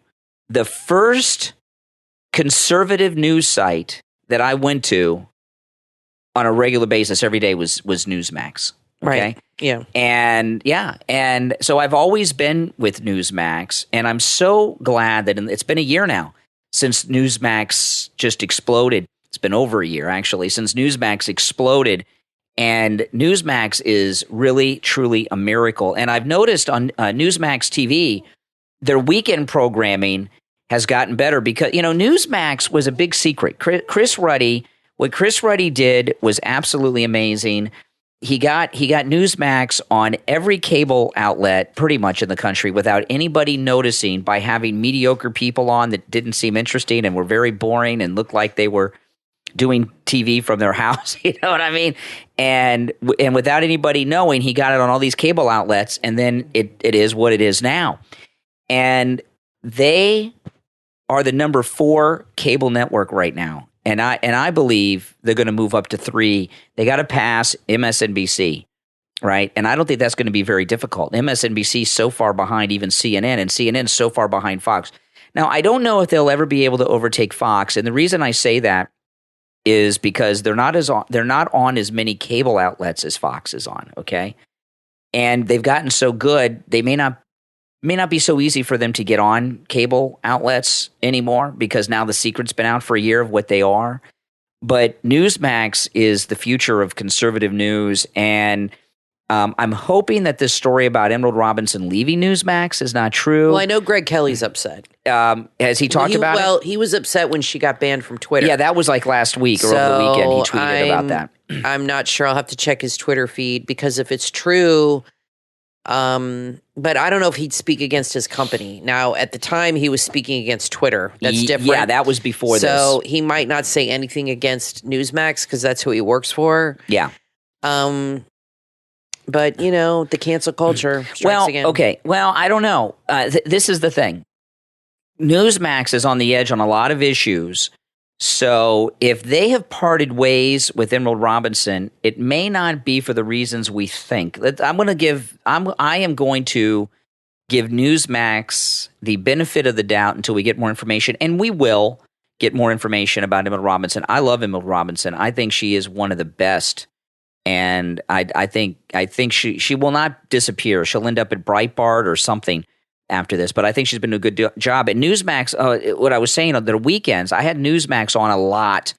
the first conservative news site that I went to on a regular basis every day was Newsmax. Okay? Right. Yeah. And so I've always been with Newsmax, and I'm so glad that it's been a year now since Newsmax just exploded. It's been over a year, actually, since Newsmax exploded. And Newsmax is really, truly a miracle. And I've noticed on Newsmax TV, their weekend programming has gotten better because, Newsmax was a big secret. Chris Ruddy, what Chris Ruddy did was absolutely amazing. He got Newsmax on every cable outlet pretty much in the country without anybody noticing, by having mediocre people on that didn't seem interesting and were very boring and looked like they were doing TV from their house. You know what I mean? And without anybody knowing, he got it on all these cable outlets, and then it is what it is now. And they are the number 4 cable network right now. And I believe they're going to move up to 3. They got to pass MSNBC, right? And I don't think that's going to be very difficult. MSNBC is so far behind even CNN, and CNN is so far behind Fox. Now, I don't know if they'll ever be able to overtake Fox, and the reason I say that is because they're not on as many cable outlets as Fox is on, okay? And they've gotten so good, they may not be so easy for them to get on cable outlets anymore, because now the secret's been out for a year of what they are. But Newsmax is the future of conservative news, and I'm hoping that this story about Emerald Robinson leaving Newsmax is not true. Well, I know Greg Kelly's upset. Has he talked about it? Well, he was upset when she got banned from Twitter. Yeah, that was like last week or over the weekend. He tweeted about that. I'm not sure. I'll have to check his Twitter feed, because if it's true... but I don't know if he'd speak against his company. Now, at the time, he was speaking against Twitter. That's different. Yeah, that was before this. So he might not say anything against Newsmax because that's who he works for. Yeah. But, the cancel culture strikes again. Okay. Well, I don't know. This is the thing. Newsmax is on the edge on a lot of issues. So if they have parted ways with Emerald Robinson, it may not be for the reasons we think. I am going to give Newsmax the benefit of the doubt until we get more information, and we will get more information about Emerald Robinson. I love Emerald Robinson. I think she is one of the best, and I think she will not disappear. She'll end up at Breitbart or something after this, but I think she's been doing a good job. At Newsmax, what I was saying on the weekends, I had Newsmax on a lot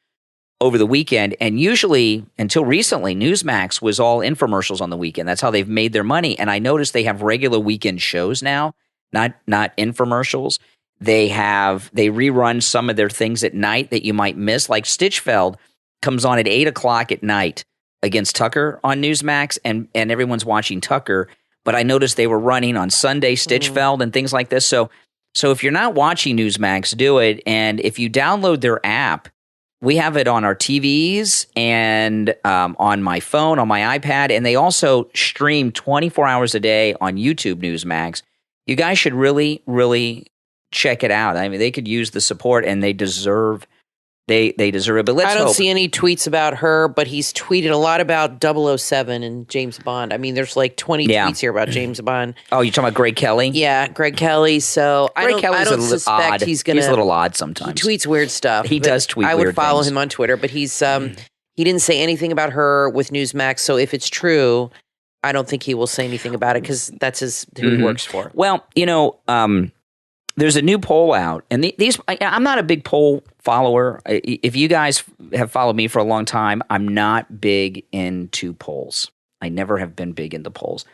over the weekend, and usually, until recently, Newsmax was all infomercials on the weekend. That's how they've made their money, and I noticed they have regular weekend shows now, not infomercials. They rerun some of their things at night that you might miss, like Stitchfeld comes on at 8 o'clock at night against Tucker on Newsmax, and everyone's watching Tucker. But I noticed they were running on Sunday Stitchfeld and things like this. So if you're not watching Newsmax, do it. And if you download their app, we have it on our TVs and on my phone, on my iPad. And they also stream 24 hours a day on YouTube Newsmax. You guys should really, really check it out. I mean, they could use the support, and they deserve it. But let's I don't hope. see any tweets about her, but he's tweeted a lot about 007 and James Bond. I mean, there's like 20 tweets here about James Bond. Oh, you're talking about Greg Kelly? Yeah, Greg Kelly. So I don't suspect he's going to... He's a little odd sometimes. He tweets weird stuff. He does tweet weird things. I would follow him on Twitter, but he's he didn't say anything about her with Newsmax. So if it's true, I don't think he will say anything about it, because that's who he works for. Well, there's a new poll out, and I'm not a big poll follower. If you guys have followed me for a long time, I'm not big into polls. I never have been big into polls.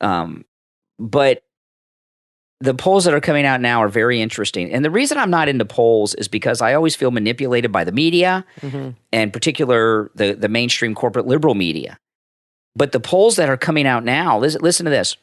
But the polls that are coming out now are very interesting. And the reason I'm not into polls is because I always feel manipulated by the media, and in particular the mainstream corporate liberal media. But the polls that are coming out now, listen to this.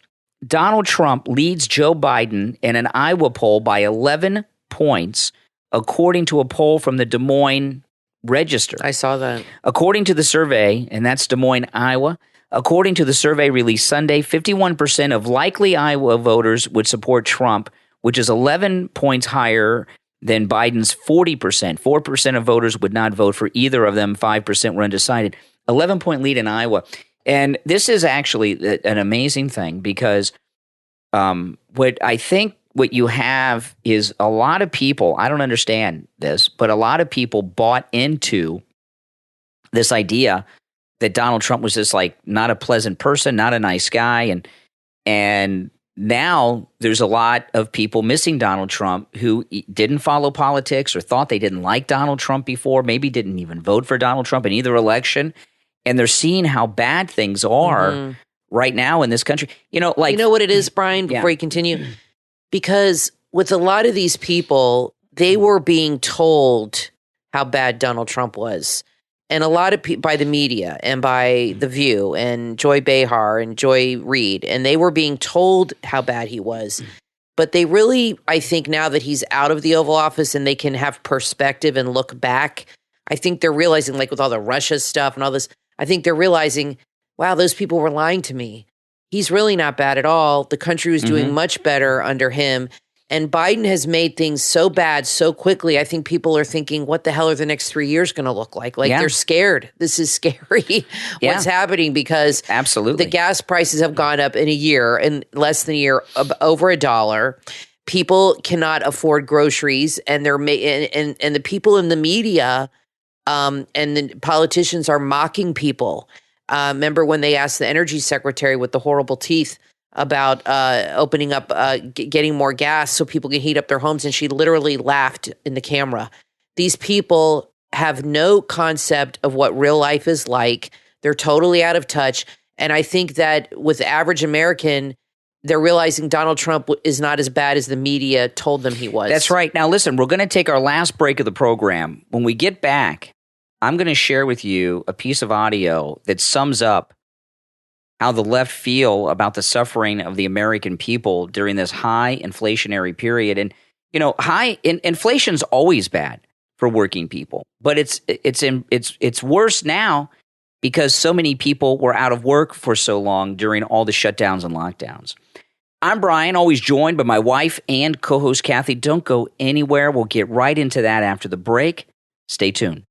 Donald Trump leads Joe Biden in an Iowa poll by 11 points, according to a poll from the Des Moines Register. I saw that. According to the survey, and that's Des Moines, Iowa, according to the survey released Sunday, 51% of likely Iowa voters would support Trump, which is 11 points higher than Biden's 40%. 4% of voters would not vote for either of them. 5% were undecided. 11-point lead in Iowa. And this is actually an amazing thing because what you have is a lot of people, I don't understand this, but a lot of people bought into this idea that Donald Trump was just like not a pleasant person, not a nice guy. And now there's a lot of people missing Donald Trump who didn't follow politics or thought they didn't like Donald Trump before, maybe didn't even vote for Donald Trump in either election. And they're seeing how bad things are right now in this country. You know what it is, Brian, before you continue? Because with a lot of these people, they were being told how bad Donald Trump was. And a lot of people by the media and by The View and Joy Behar and Joy Reid, and they were being told how bad he was. But they really, I think now that he's out of the Oval Office and they can have perspective and look back, I think they're realizing, like with all the Russia stuff and all this, I think they're realizing, wow, those people were lying to me. He's really not bad at all. The country was doing much better under him. And Biden has made things so bad so quickly. I think people are thinking, what the hell are the next 3 years going to look like? Like they're scared. This is scary what's happening because absolutely the gas prices have gone up in less than a year, over $1. People cannot afford groceries, and they're and the people in the media and the politicians are mocking people. Remember when they asked the energy secretary with the horrible teeth about opening up, getting more gas so people can heat up their homes, and she literally laughed in the camera. These people have no concept of what real life is like. They're totally out of touch. And I think that with the average American, they're realizing Donald Trump is not as bad as the media told them he was. That's right. Now, listen, we're going to take our last break of the program. When we get back, I'm going to share with you a piece of audio that sums up how the left feel about the suffering of the American people during this high inflationary period. And, inflation's always bad for working people, but it's worse now because so many people were out of work for so long during all the shutdowns and lockdowns. I'm Brian, always joined by my wife and co-host Kathy. Don't go anywhere. We'll get right into that after the break. Stay tuned.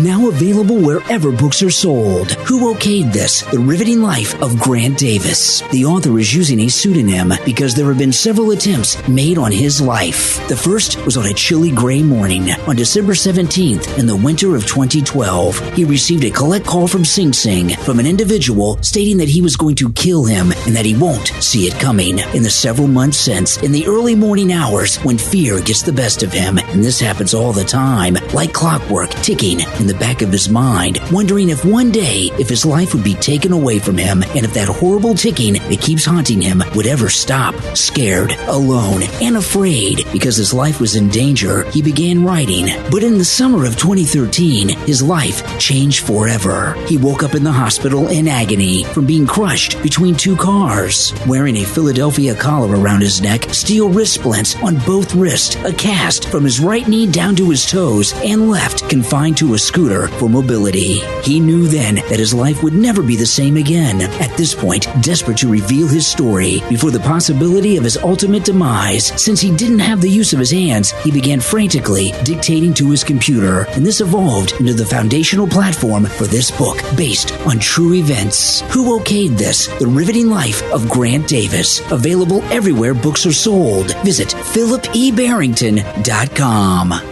Now available wherever books are sold. Who okayed this? The Riveting Life of Grant Davis. The author is using a pseudonym because there have been several attempts made on his life. The first was on a chilly gray morning on December 17th in the winter of 2012. He received a collect call from Sing Sing from an individual stating that he was going to kill him and that he won't see it coming. In the several months since, in the early morning hours when fear gets the best of him, and this happens all the time, like clockwork ticking in the back of his mind, wondering if one day, if his life would be taken away from him, and if that horrible ticking that keeps haunting him would ever stop. Scared, alone, and afraid because his life was in danger, he began writing. But in the summer of 2013, his life changed forever. He woke up in the hospital in agony from being crushed between two cars, wearing a Philadelphia collar around his neck, steel wrist splints on both wrists, a cast from his right knee down to his toes, and left confined to a scooter for mobility. He knew then that his life would never be the same again. At this point, desperate to reveal his story before the possibility of his ultimate demise, since he didn't have the use of his hands, he began frantically dictating to his computer, and this evolved into the foundational platform for this book, based on true events. Who okayed this? The Riveting Life of Grant Davis. Available everywhere books are sold. Visit PhilipEBarrington.com.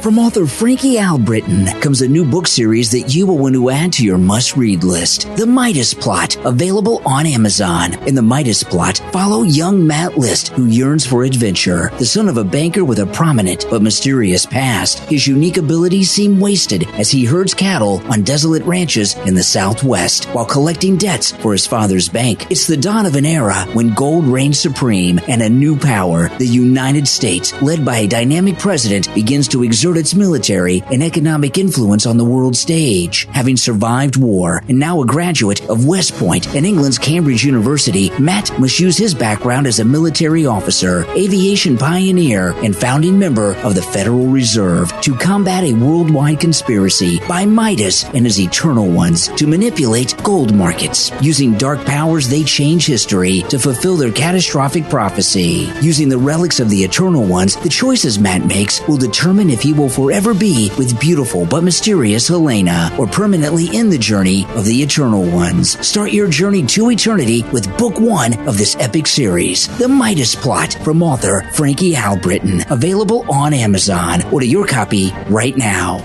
From author Frankie Albritton comes a new book series that you will want to add to your must-read list. The Midas Plot, available on Amazon. In The Midas Plot, follow young Matt List, who yearns for adventure. The son of a banker with a prominent but mysterious past, his unique abilities seem wasted as he herds cattle on desolate ranches in the Southwest while collecting debts for his father's bank. It's the dawn of an era when gold reigns supreme and a new power, the United States, led by a dynamic president, begins to exert its military and economic influence on the world stage. Having survived war and now a graduate of West Point and England's Cambridge University, Matt must use his background as a military officer, aviation pioneer, and founding member of the Federal Reserve to combat a worldwide conspiracy by Midas and his Eternal Ones to manipulate gold markets. Using dark powers, they change history to fulfill their catastrophic prophecy. Using the relics of the Eternal Ones, the choices Matt makes will determine if he will forever be with beautiful but mysterious Helena or permanently end the journey of the Eternal Ones. Start your journey to eternity with book 1 of this epic series, The Midas Plot, from author Frankie Albritton, available on Amazon. Order your copy right now.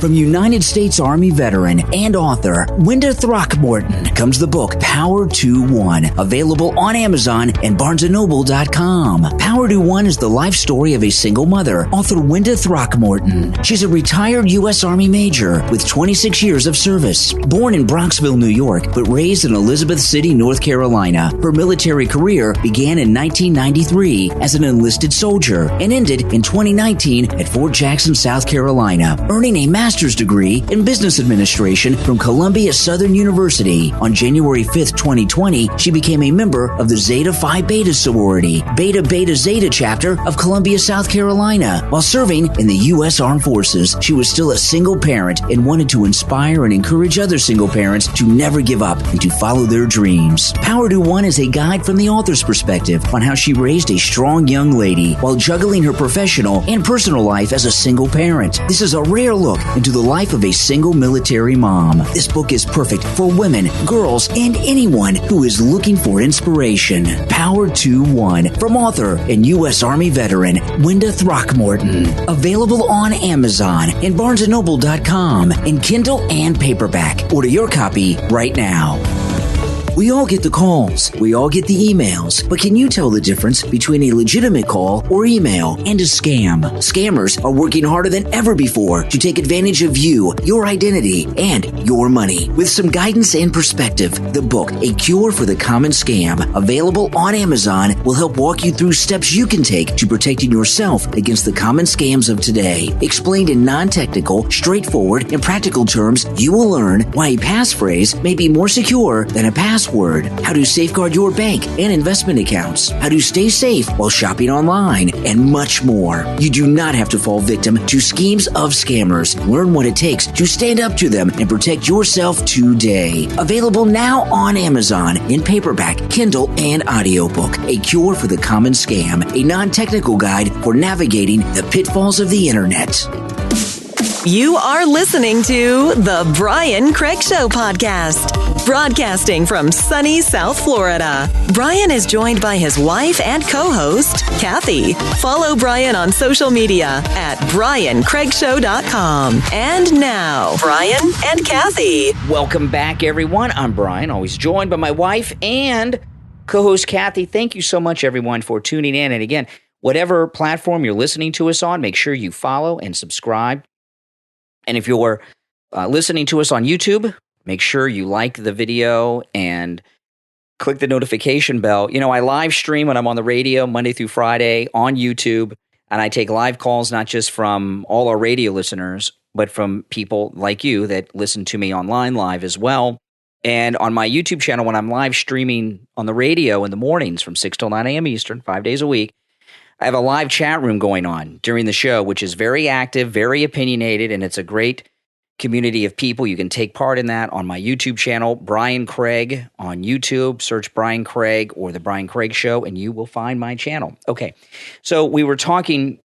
From United States Army veteran and author Wenda Throckmorton comes the book Power to One, available on Amazon and BarnesandNoble.com. Power to One is the life story of a single mother, author Wenda Throckmorton. She's a retired U.S. Army major with 26 years of service. Born in Bronxville, New York, but raised in Elizabeth City, North Carolina, her military career began in 1993 as an enlisted soldier and ended in 2019 at Fort Jackson, South Carolina, earning a master's degree in business administration from Columbia Southern University. On January 5th, 2020, she became a member of the Zeta Phi Beta sorority, Beta Beta Zeta chapter of Columbia, South Carolina. While serving in the U.S. Armed Forces, she was still a single parent and wanted to inspire and encourage other single parents to never give up and to follow their dreams. Power to One is a guide from the author's perspective on how she raised a strong young lady while juggling her professional and personal life as a single parent. This is a rare look into the life of a single military mom. This book is perfect for women, girls, and anyone who is looking for inspiration. Power to One, from author and U.S. Army veteran Wenda Throckmorton. Available on Amazon and BarnesandNoble.com in Kindle and paperback. Order your copy right now. We all get the calls, we all get the emails, but can you tell the difference between a legitimate call or email and a scam? Scammers are working harder than ever before to take advantage of you, your identity, and your money. With some guidance and perspective, the book, A Cure for the Common Scam, available on Amazon, will help walk you through steps you can take to protecting yourself against the common scams of today. Explained in non-technical, straightforward, and practical terms, you will learn why a passphrase may be more secure than a password, how to safeguard your bank and investment accounts, how to stay safe while shopping online, and much more. You do not have to fall victim to schemes of scammers. Learn what it takes to stand up to them and protect yourself today. Available now on Amazon in paperback, Kindle, and audiobook. A Cure for the Common Scam, a non-technical guide for navigating the pitfalls of the internet. You are listening to The Brian Craig Show podcast, broadcasting from sunny South Florida. Brian is joined by his wife and co-host, Kathy. Follow Brian on social media at BrianCraigShow.com. And now, Brian and Kathy. Welcome back, everyone. I'm Brian, always joined by my wife and co-host Kathy. Thank you so much, everyone, for tuning in. And again, whatever platform you're listening to us on, make sure you follow and subscribe. And if you're listening to us on YouTube, make sure you like the video and click the notification bell. You know, I live stream when I'm on the radio Monday through Friday on YouTube, and I take live calls not just from all our radio listeners, but from people like you that listen to me online live as well. And on my YouTube channel, when I'm live streaming on the radio in the mornings from 6 till 9 a.m. Eastern, 5 days a week, I have a live chat room going on during the show, which is very active, very opinionated, and it's a great community of people. You can take part in that on my YouTube channel, Brian Craig on YouTube. Search Brian Craig or The Brian Craig Show, and you will find my channel. Okay, so we were talking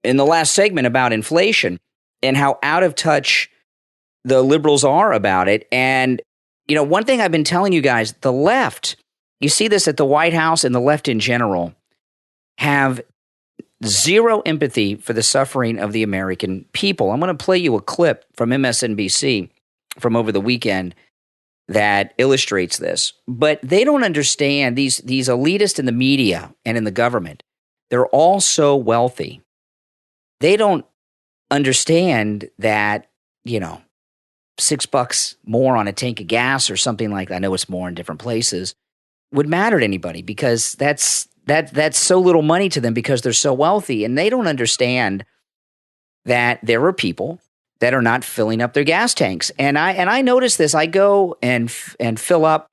in the last segment about inflation and how out of touch the liberals are about it. And, you know, one thing I've been telling you guys, the left, you see this at the White House and the left in general, have zero empathy for the suffering of the American people. I'm going to play you a clip from MSNBC from over the weekend that illustrates this. But they don't understand, these elitists in the media and in the government, they're all so wealthy. They don't understand that, $6 more on a tank of gas or something like that, I know it's more in different places, would matter to anybody, because that's so little money to them because they're so wealthy. And they don't understand that there are people that are not filling up their gas tanks. And I notice this. I go and fill up,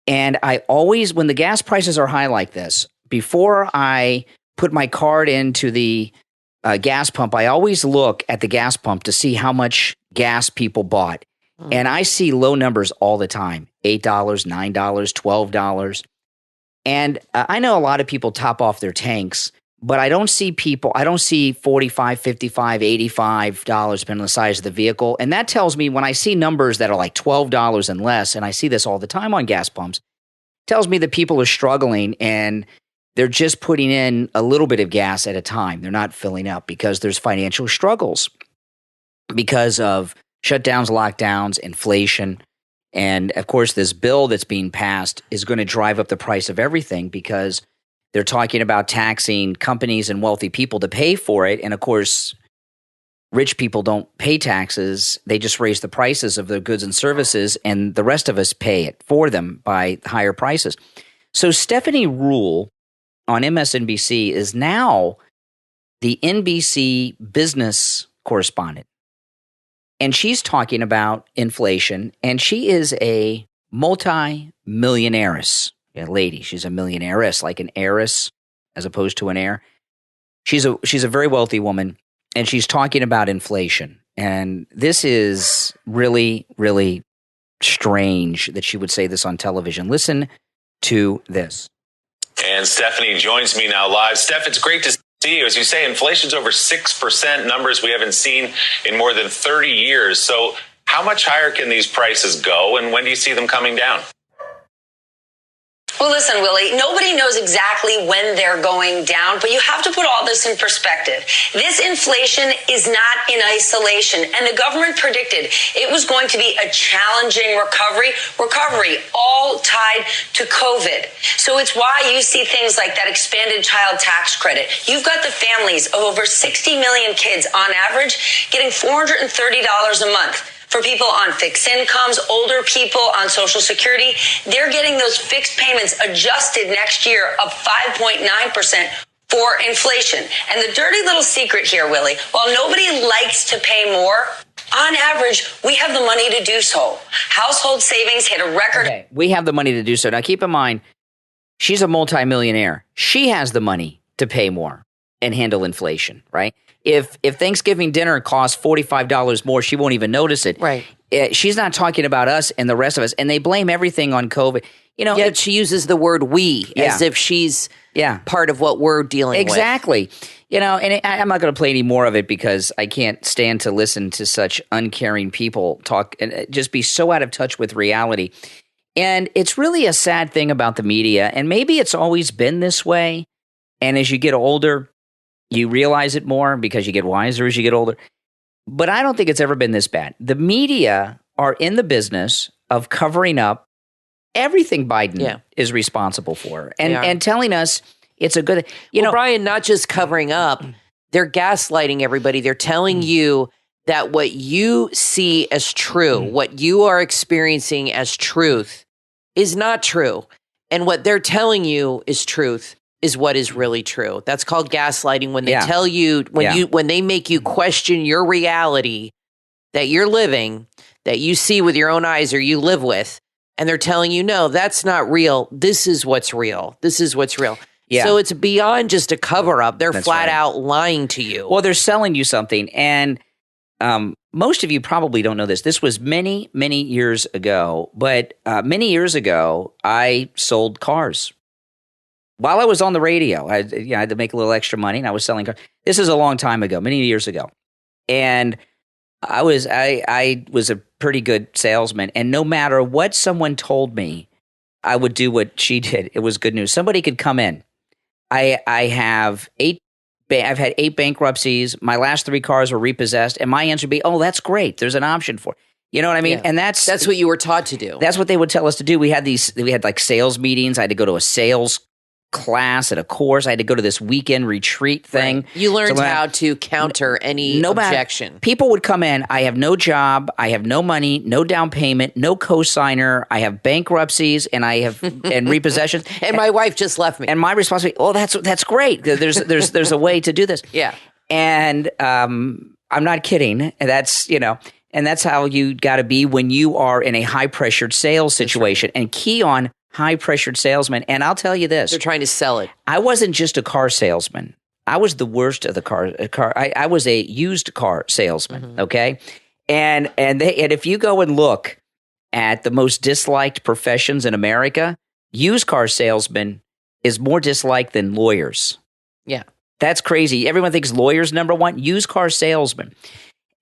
and I always, when the gas prices are high like this, before I put my card into the gas pump, I always look at the gas pump to see how much gas people bought. And I see low numbers all the time, $8, $9, $12. And I know a lot of people top off their tanks, but I don't see $45, $55, $85, depending on the size of the vehicle. And that tells me, when I see numbers that are like $12 and less, and I see this all the time on gas pumps, tells me that people are struggling and they're just putting in a little bit of gas at a time. They're not filling up because there's financial struggles because of shutdowns, lockdowns, inflation. And of course, this bill that's being passed is going to drive up the price of everything because they're talking about taxing companies and wealthy people to pay for it. And of course, rich people don't pay taxes. They just raise the prices of their goods and services, and the rest of us pay it for them by higher prices. So Stephanie Rule on MSNBC is now the NBC business correspondent. And she's talking about inflation, and she is a multi-millionairess lady. She's a millionairess, like an heiress as opposed to an heir. She's a very wealthy woman, and she's talking about inflation. And this is really, really strange that she would say this on television. Listen to this. And Stephanie joins me now live. Steph, it's great to see you. As you say, inflation's over 6%, numbers we haven't seen in more than 30 years. So how much higher can these prices go, and when do you see them coming down? Well, listen, Willie, nobody knows exactly when they're going down, but you have to put all this in perspective. This inflation is not in isolation, and the government predicted it was going to be a challenging recovery, all tied to COVID. So it's why you see things like that expanded child tax credit. You've got the families of over 60 million kids on average getting $430 a month. For people on fixed incomes, older people on Social Security, they're getting those fixed payments adjusted next year of 5.9% for inflation. And the dirty little secret here, Willie, while nobody likes to pay more, on average, we have the money to do so. Household savings hit a record. Okay, we have the money to do so. Now, keep in mind, she's a multimillionaire. She has the money to pay more and handle inflation, right? If Thanksgiving dinner costs $45 more, she won't even notice it. Right. She's not talking about us and the rest of us, and they blame everything on COVID. Yet she uses the word "we" as if she's part of what we're dealing with. Exactly. And I'm not going to play any more of it because I can't stand to listen to such uncaring people talk and just be so out of touch with reality. And it's really a sad thing about the media, and maybe it's always been this way. And as you get older, you realize it more because you get wiser as you get older. But I don't think it's ever been this bad. The media are in the business of covering up everything Biden is responsible for and telling us it's a good thing. Brian, not just covering up, they're gaslighting everybody. They're telling you that what you see as true, what you are experiencing as truth is not true. And what they're telling you is truth is what is really true. That's called gaslighting. When they tell you, when they make you question your reality that you're living, that you see with your own eyes or you live with, and they're telling you, no, that's not real. This is what's real. This is what's real. Yeah. So it's beyond just a cover up. They're flat out lying to you. Well, they're selling you something. And most of you probably don't know this. This was many, many years ago. But many years ago, I sold cars. While I was on the radio, I had to make a little extra money, and I was selling cars. This is a long time ago, many years ago. And I was a pretty good salesman. And no matter what someone told me, I would do what she did. It was good news. Somebody could come in. I have 8 I've had 8 bankruptcies. My last 3 cars were repossessed. And my answer would be, oh, that's great. There's an option for it. You know what I mean? Yeah. And that's what you were taught to do. That's what they would tell us to do. We had like sales meetings. I had to go to a sales class at a course. I had to go to this weekend retreat thing. Right. You learned how to counter any objection. People would come in. I have no job. I have no money, no down payment, no cosigner. I have bankruptcies and I have and repossessions. And my wife just left me. And my response would be, oh, that's great. There's a way to do this. Yeah. And I'm not kidding. And that's, and that's how you got to be when you are in a high-pressured sales situation. Right. And key on high-pressured salesmen. And I'll tell you this. They're trying to sell it. I wasn't just a car salesman. I was the worst of the car. I was a used car salesman, okay? And if you go and look at the most disliked professions in America, used car salesman is more disliked than lawyers. Yeah. That's crazy. Everyone thinks lawyers number one, used car salesman.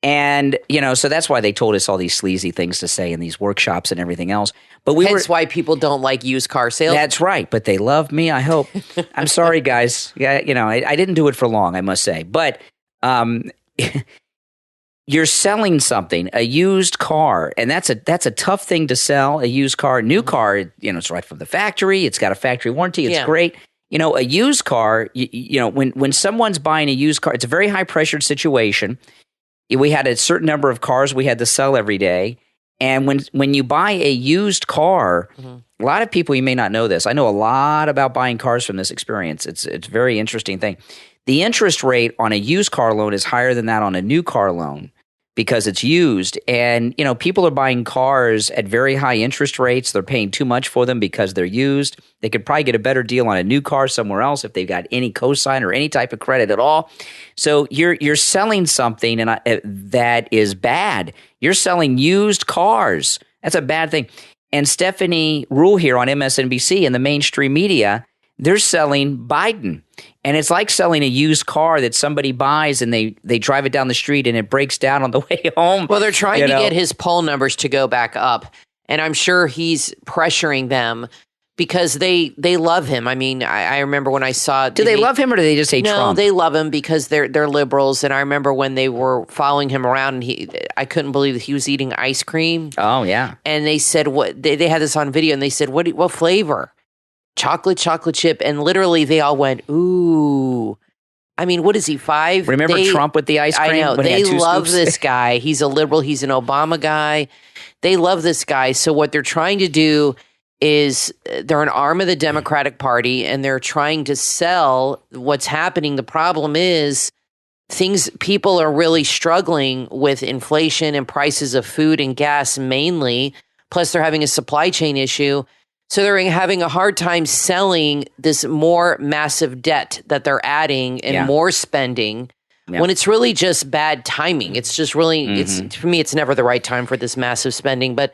And, so that's why they told us all these sleazy things to say in these workshops and everything else. But hence why people don't like used car sales. That's right. But they love me, I hope. I'm sorry, guys. Yeah, I didn't do it for long, I must say. But you're selling something, a used car, and that's a tough thing to sell, a used car. A new car, it's right from the factory. It's got a factory warranty. It's great. A used car, when someone's buying a used car, it's a very high-pressured situation. We had a certain number of cars we had to sell every day. And when you buy a used car, a lot of people, you may not know this. I know a lot about buying cars from this experience. It's a very interesting thing. The interest rate on a used car loan is higher than that on a new car loan because it's used. And, people are buying cars at very high interest rates. They're paying too much for them because they're used. They could probably get a better deal on a new car somewhere else if they've got any cosign or any type of credit at all. So you're selling something that is bad. You're selling used cars. That's a bad thing. And Stephanie Rule here on MSNBC and the mainstream media, they're selling Biden. And it's like selling a used car that somebody buys and they drive it down the street and it breaks down on the way home. Well, they're trying to get his poll numbers to go back up. And I'm sure he's pressuring them because they love him. I mean, I remember when I saw... Do they love him or do they just hate Trump? No, they love him because they're liberals. And I remember when they were following him around and I couldn't believe that he was eating ice cream. Oh, yeah. And they said, they had this on video and they said, what flavor? Chocolate chip. And literally they all went, ooh. I mean, what is he, 5? Remember Trump with the ice cream? I know. They love this guy. He's a liberal. He's an Obama guy. They love this guy. So what they're trying to do is they're an arm of the Democratic Party and they're trying to sell what's happening. The problem is people are really struggling with inflation and prices of food and gas mainly. Plus they're having a supply chain issue. So they're having a hard time selling this more massive debt that they're adding and more spending when it's really just bad timing. It's just really, for me, it's never the right time for this massive spending. But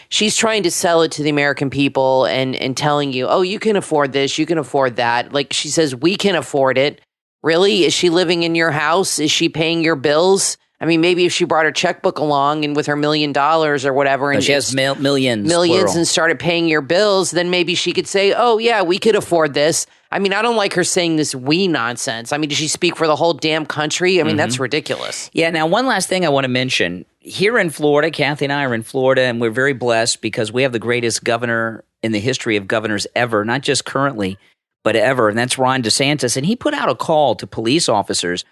she's trying to sell it to the American people and telling you, oh, you can afford this, you can afford that. Like she says, we can afford it. Really? Is she living in your house? Is she paying your bills? I mean, maybe if she brought her checkbook along and with her $1 million or whatever, and she has millions plural. And started paying your bills, then maybe she could say, oh, yeah, we could afford this. I mean, I don't like her saying this we nonsense. I mean, does she speak for the whole damn country? I mean, that's ridiculous. Yeah. Now, one last thing I want to mention. Here in Florida, Kathy and I are in Florida, and we're very blessed because we have the greatest governor in the history of governors ever, not just currently, but ever, and that's Ron DeSantis. And he put out a call to police officers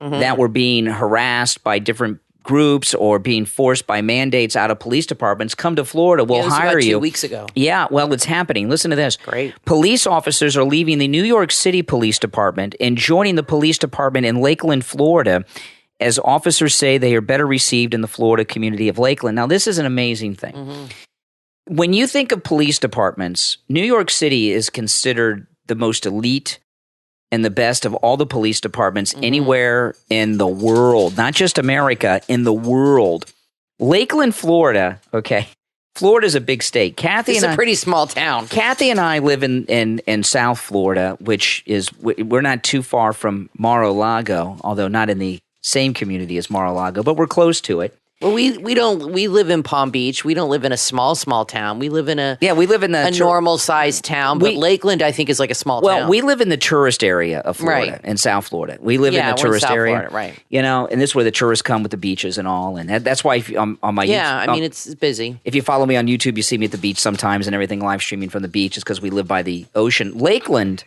that were being harassed by different groups or being forced by mandates out of police departments. Come to Florida, we'll hire you. 2 weeks ago. Yeah, well, it's happening. Listen to this. Great. Police officers are leaving the New York City Police Department and joining the police department in Lakeland, Florida, as officers say they are better received in the Florida community of Lakeland. Now, this is an amazing thing. When you think of police departments, New York City is considered the most elite and the best of all the police departments anywhere in the world, not just America, in the world. Lakeland, Florida, okay. Florida's a big state. It's a pretty small town. Kathy and I live in South Florida, which is, we're not too far from Mar-a-Lago, although not in the same community as Mar-a-Lago, but we're close to it. Well, we live in Palm Beach. We don't live in a small town. We live in a normal sized town. But Lakeland, I think, is like a small town. Well, we live in the tourist area of Florida, in South Florida. We live in the tourist area, Florida, right? And this is where the tourists come with the beaches and all. And that's why on my YouTube, it's busy. If you follow me on YouTube, you see me at the beach sometimes and everything live streaming from the beach. It's because we live by the ocean. Lakeland,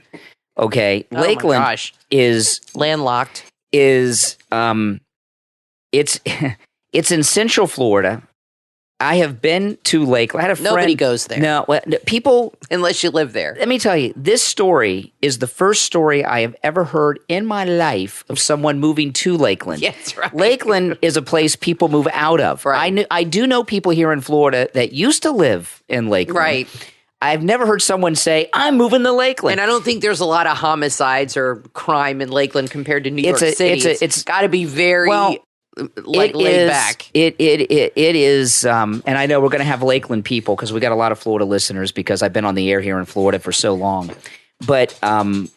Lakeland is landlocked. It's in Central Florida. I have been to Lakeland. I had a friend. Nobody goes there. No, people. Unless you live there. Let me tell you, this story is the first story I have ever heard in my life of someone moving to Lakeland. Yes, right. Lakeland is a place people move out of. Right. I do know people here in Florida that used to live in Lakeland. Right. I've never heard someone say, I'm moving to Lakeland. And I don't think there's a lot of homicides or crime in Lakeland compared to New York City. It's got to be very... laid back. It is, and I know we're going to have Lakeland people because we got a lot of Florida listeners because I've been on the air here in Florida for so long. But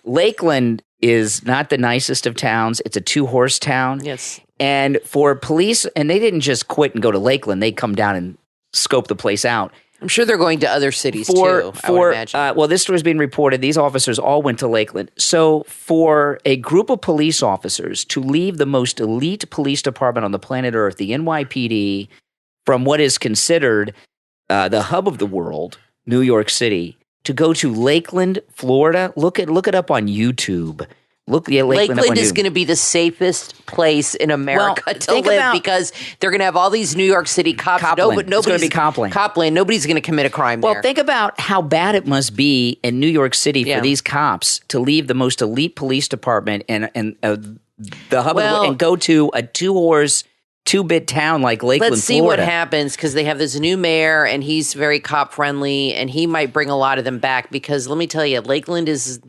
Lakeland is not the nicest of towns. It's a 2-horse town. Yes. And for police, and they didn't just quit and go to Lakeland. They come down and scope the place out. I'm sure they're going to other cities too, I would imagine. Well, this story is being reported. These officers all went to Lakeland. So for a group of police officers to leave the most elite police department on the planet Earth, the NYPD, from what is considered the hub of the world, New York City, to go to Lakeland, Florida, look it up on YouTube. Lakeland is going to be the safest place in America to live because they're going to have all these New York City cops. Copland. It's going to be Copland. Copland. Nobody's going to commit a crime there. Well, think about how bad it must be in New York City for these cops to leave the most elite police department and the hub and go to a 2-horse, 2-bit town like Lakeland, Let's see Florida. what happens because they have this new mayor and he's very cop friendly and he might bring a lot of them back because let me tell you, Lakeland is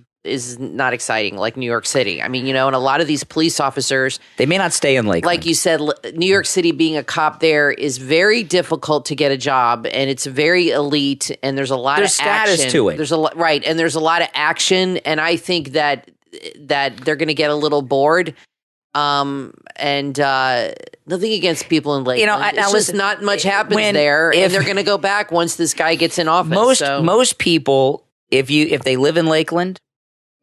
not exciting like New York City. I mean, and a lot of these police officers... They may not stay in Lakeland. Like you said, New York City being a cop there is very difficult to get a job, and it's very elite, and there's a lot of action. There's status to it. And there's a lot of action, and I think that they're going to get a little bored. And nothing against people in Lakeland. It's just not much happens there, and they're going to go back once this guy gets in office. Most people, if they live in Lakeland,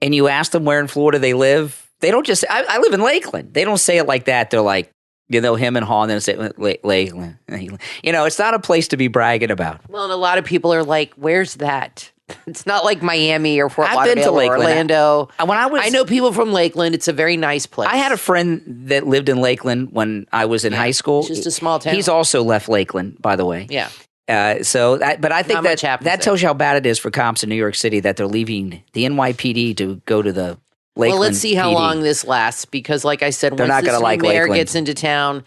and you ask them where in Florida they live, they don't just say, I live in Lakeland. They don't say it like that. They're like, him and Haw, and then say Lakeland. It's not a place to be bragging about. Well, and a lot of people are like, where's that? It's not like Miami or Fort I've Lauderdale been to Lakeland. or Orlando. I know people from Lakeland. It's a very nice place. I had a friend that lived in Lakeland when I was in high school. It's just a small town. He's also left Lakeland, by the way. Yeah. But I think that tells you how bad it is for cops in New York City that they're leaving the NYPD to go to the Lakeland. Well, let's see how PD. long this lasts because, like I said, they're once not this like mayor Lakeland. gets into town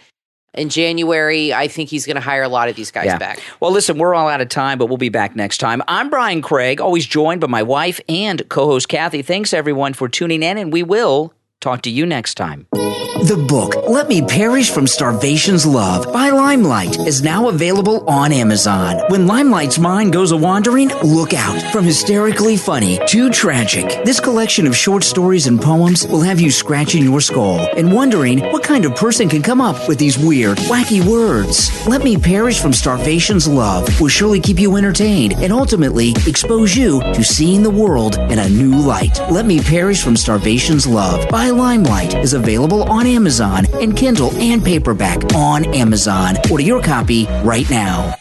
in January, I think he's going to hire a lot of these guys back. Well, listen, we're all out of time, but we'll be back next time. I'm Brian Craig, always joined by my wife and co-host Kathy. Thanks, everyone, for tuning in, and we will talk to you next time. The book, Let Me Perish from Starvation's Love by Limelight, is now available on Amazon. When Limelight's mind goes a-wandering, look out. From hysterically funny to tragic, this collection of short stories and poems will have you scratching your skull and wondering what kind of person can come up with these weird, wacky words. Let Me Perish from Starvation's Love will surely keep you entertained and ultimately expose you to seeing the world in a new light. Let Me Perish from Starvation's Love by Limelight is available on Amazon and Kindle and paperback on Amazon. Order your copy right now.